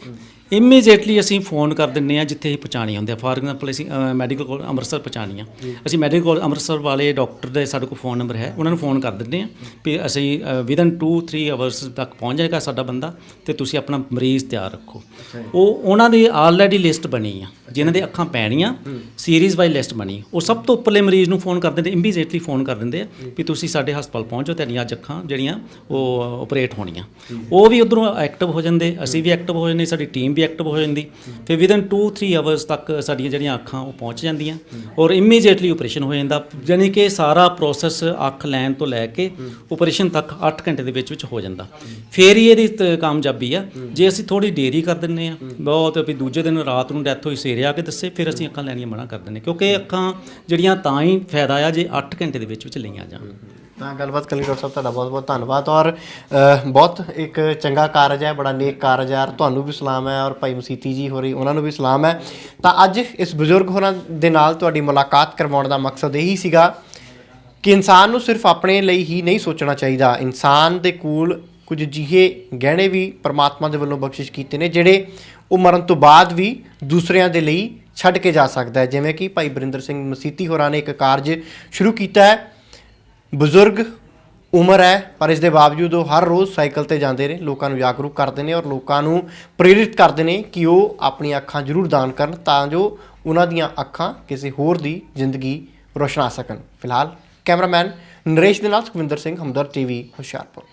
Speaker 3: ਇਮੀਡੀਏਟਲੀ ਅਸੀਂ ਫੋਨ ਕਰ ਦਿੰਦੇ ਹਾਂ ਜਿੱਥੇ ਅਸੀਂ ਪਹੁੰਚਾਉਣੀ ਹੁੰਦੀ ਆ। ਫਾਰ ਐਗਜ਼ਾਮਪਲ ਅਸੀਂ ਮੈਡੀਕਲ ਕੋਲ ਅੰਮ੍ਰਿਤਸਰ ਪਹੁੰਚਾਉਣੀ ਆ, ਅਸੀਂ ਮੈਡੀਕਲ ਕੋਲ ਅੰਮ੍ਰਿਤਸਰ ਵਾਲੇ ਡਾਕਟਰ ਦੇ ਸਾਡੇ ਕੋਲ ਫੋਨ ਨੰਬਰ ਹੈ, ਉਹਨਾਂ ਨੂੰ ਫੋਨ ਕਰ ਦਿੰਦੇ ਹਾਂ ਵੀ ਅਸੀਂ ਵਿਦਨ 2-3 ਆਵਰਸ ਤੱਕ ਪਹੁੰਚ ਜਾਏਗਾ ਸਾਡਾ ਬੰਦਾ, ਅਤੇ ਤੁਸੀਂ ਆਪਣਾ ਮਰੀਜ਼ ਤਿਆਰ ਰੱਖੋ। ਉਹਨਾਂ ਦੀ ਆਲਰੇਡੀ ਲਿਸਟ ਬਣੀ ਆ, ਜਿਨ੍ਹਾਂ ਦੇ ਅੱਖਾਂ ਪੈਣੀਆਂ, ਸੀਰੀਜ਼ ਵਾਈਜ਼ ਲਿਸਟ ਬਣੀ। ਉਹ ਸਭ ਤੋਂ ਉੱਪਰਲੇ ਮਰੀਜ਼ ਨੂੰ ਫੋਨ ਕਰ ਦਿੰਦੇ, ਇਮੀਡੀਏਟਲੀ ਫੋਨ ਕਰ ਦਿੰਦੇ ਆ ਵੀ ਤੁਸੀਂ ਸਾਡੇ ਹਸਪਤਾਲ ਪਹੁੰਚੋ, ਤੁਹਾਡੀਆਂ ਅੱਜ ਅੱਖਾਂ ਜਿਹੜੀਆਂ ਉਹ ਆਪਰੇਟ ਹੋਣੀਆਂ। ਉਹ ਵੀ ਉੱਧਰੋਂ ਐਕਟਿਵ ਹੋ ਜਾਂਦੇ, ਅਸੀਂ ਵੀ ਐਕਟਿਵ ਹੋ ਜਾਂਦੇ, ਸਾਡੀ ਟੀਮ ਵੀ ਐਕਟਿਵ ਹੋ ਜਾਂਦੀ। ਫਿਰ ਵਿਦਨ 2-3 ਆਵਰਸ ਤੱਕ ਸਾਡੀਆਂ ਜਿਹੜੀਆਂ ਅੱਖਾਂ ਉਹ ਪਹੁੰਚ ਜਾਂਦੀਆਂ, ਔਰ ਇਮੀਡੀਏਟਲੀ ਆਪਰੇਸ਼ਨ ਹੋ ਜਾਂਦਾ। ਯਾਨੀ ਕਿ ਸਾਰਾ ਪ੍ਰੋਸੈਸ ਅੱਖ ਲੈਣ ਤੋਂ ਲੈ ਕੇ ਆਪਰੇਸ਼ਨ ਤੱਕ 8 ਘੰਟੇ ਦੇ ਵਿੱਚ ਹੋ ਜਾਂਦਾ। ਫਿਰ ਹੀ ਇਹਦੀ ਕਾਮਯਾਬੀ ਆ। ਜੇ ਅਸੀਂ ਥੋੜ੍ਹੀ ਦੇਰੀ ਕਰ ਦਿੰਦੇ ਹਾਂ, ਬਹੁਤ ਵੀ ਦੂਜੇ ਦਿਨ ਰਾਤ ਨੂੰ ਡੈਥ ਹੋਈ, ਸਵੇਰੇ ਆ ਕੇ ਦੱਸੇ, ਫਿਰ ਅਸੀਂ ਅੱਖਾਂ ਲੈਣੀਆਂ ਮਨਾ ਕਰ ਦਿੰਦੇ, ਕਿਉਂਕਿ ਅੱਖਾਂ ਜਿਹੜੀਆਂ ਤਾਂ ਹੀ ਫਾਇਦਾ ਆ ਜੇ 8 ਘੰਟੇ ਦੇ ਵਿੱਚ ਲਈਆਂ ਜਾਣ।
Speaker 2: ਤਾਂ ਗੱਲਬਾਤ ਕਰੀ ਡਾਕਟਰ ਸਾਹਿਬ, ਤੁਹਾਡਾ ਬਹੁਤ ਬਹੁਤ ਧੰਨਵਾਦ। ਔਰ ਬਹੁਤ ਇੱਕ ਚੰਗਾ ਕਾਰਜ ਹੈ, ਬੜਾ ਨੇਕ ਕਾਰਜ ਹੈ, ਤੁਹਾਨੂੰ ਵੀ ਸਲਾਮ ਹੈ, ਔਰ ਭਾਈ ਮਸੀਤੀ ਜੀ ਹੋ ਰਹੀ ਉਹਨਾਂ ਨੂੰ ਵੀ ਸਲਾਮ ਹੈ। ਤਾਂ ਅੱਜ ਇਸ ਬਜ਼ੁਰਗ ਹੋਰਾਂ ਦੇ ਨਾਲ ਤੁਹਾਡੀ ਮੁਲਾਕਾਤ ਕਰਵਾਉਣ ਦਾ ਮਕਸਦ ਇਹੀ ਸੀਗਾ ਕਿ ਇਨਸਾਨ ਨੂੰ ਸਿਰਫ ਆਪਣੇ ਲਈ ਹੀ ਨਹੀਂ ਸੋਚਣਾ ਚਾਹੀਦਾ। ਇਨਸਾਨ ਦੇ ਕੋਲ ਕੁਝ ਅਜਿਹੇ ਗਹਿਣੇ ਵੀ ਪਰਮਾਤਮਾ ਦੇ ਵੱਲੋਂ ਬਖਸ਼ਿਸ਼ ਕੀਤੇ ਨੇ, ਜਿਹੜੇ ਉਹ ਮਰਨ ਤੋਂ ਬਾਅਦ ਵੀ ਦੂਸਰਿਆਂ ਦੇ ਲਈ ਛੱਡ ਕੇ ਜਾ ਸਕਦਾ ਹੈ। ਜਿਵੇਂ ਕਿ ਭਾਈ ਵਰਿੰਦਰ ਸਿੰਘ ਮਸੀਤੀ ਹੋਰਾਂ ਨੇ ਇੱਕ ਕਾਰਜ ਸ਼ੁਰੂ ਕੀਤਾ ਹੈ। ਬਜ਼ੁਰਗ ਉਮਰ ਹੈ, ਪਰ ਇਸ ਦੇ ਬਾਵਜੂਦ ਉਹ ਹਰ ਰੋਜ਼ ਸਾਈਕਲ 'ਤੇ ਜਾਂਦੇ ਨੇ, ਲੋਕਾਂ ਨੂੰ ਜਾਗਰੂਕ ਕਰਦੇ ਨੇ, ਔਰ ਲੋਕਾਂ ਨੂੰ ਪ੍ਰੇਰਿਤ ਕਰਦੇ ਨੇ ਕਿ ਉਹ ਆਪਣੀਆਂ ਅੱਖਾਂ ਜ਼ਰੂਰ ਦਾਨ ਕਰਨ, ਤਾਂ ਜੋ ਉਹਨਾਂ ਦੀਆਂ ਅੱਖਾਂ ਕਿਸੇ ਹੋਰ ਦੀ ਜ਼ਿੰਦਗੀ ਰੋਸ਼ਨਾ ਸਕਣ। ਫਿਲਹਾਲ ਕੈਮਰਾਮੈਨ ਨਰੇਸ਼ ਦੇ ਨਾਲ ਸੁਖਵਿੰਦਰ ਸਿੰਘ, ਹਮਦਰਦ TV, ਹੁਸ਼ਿਆਰਪੁਰ।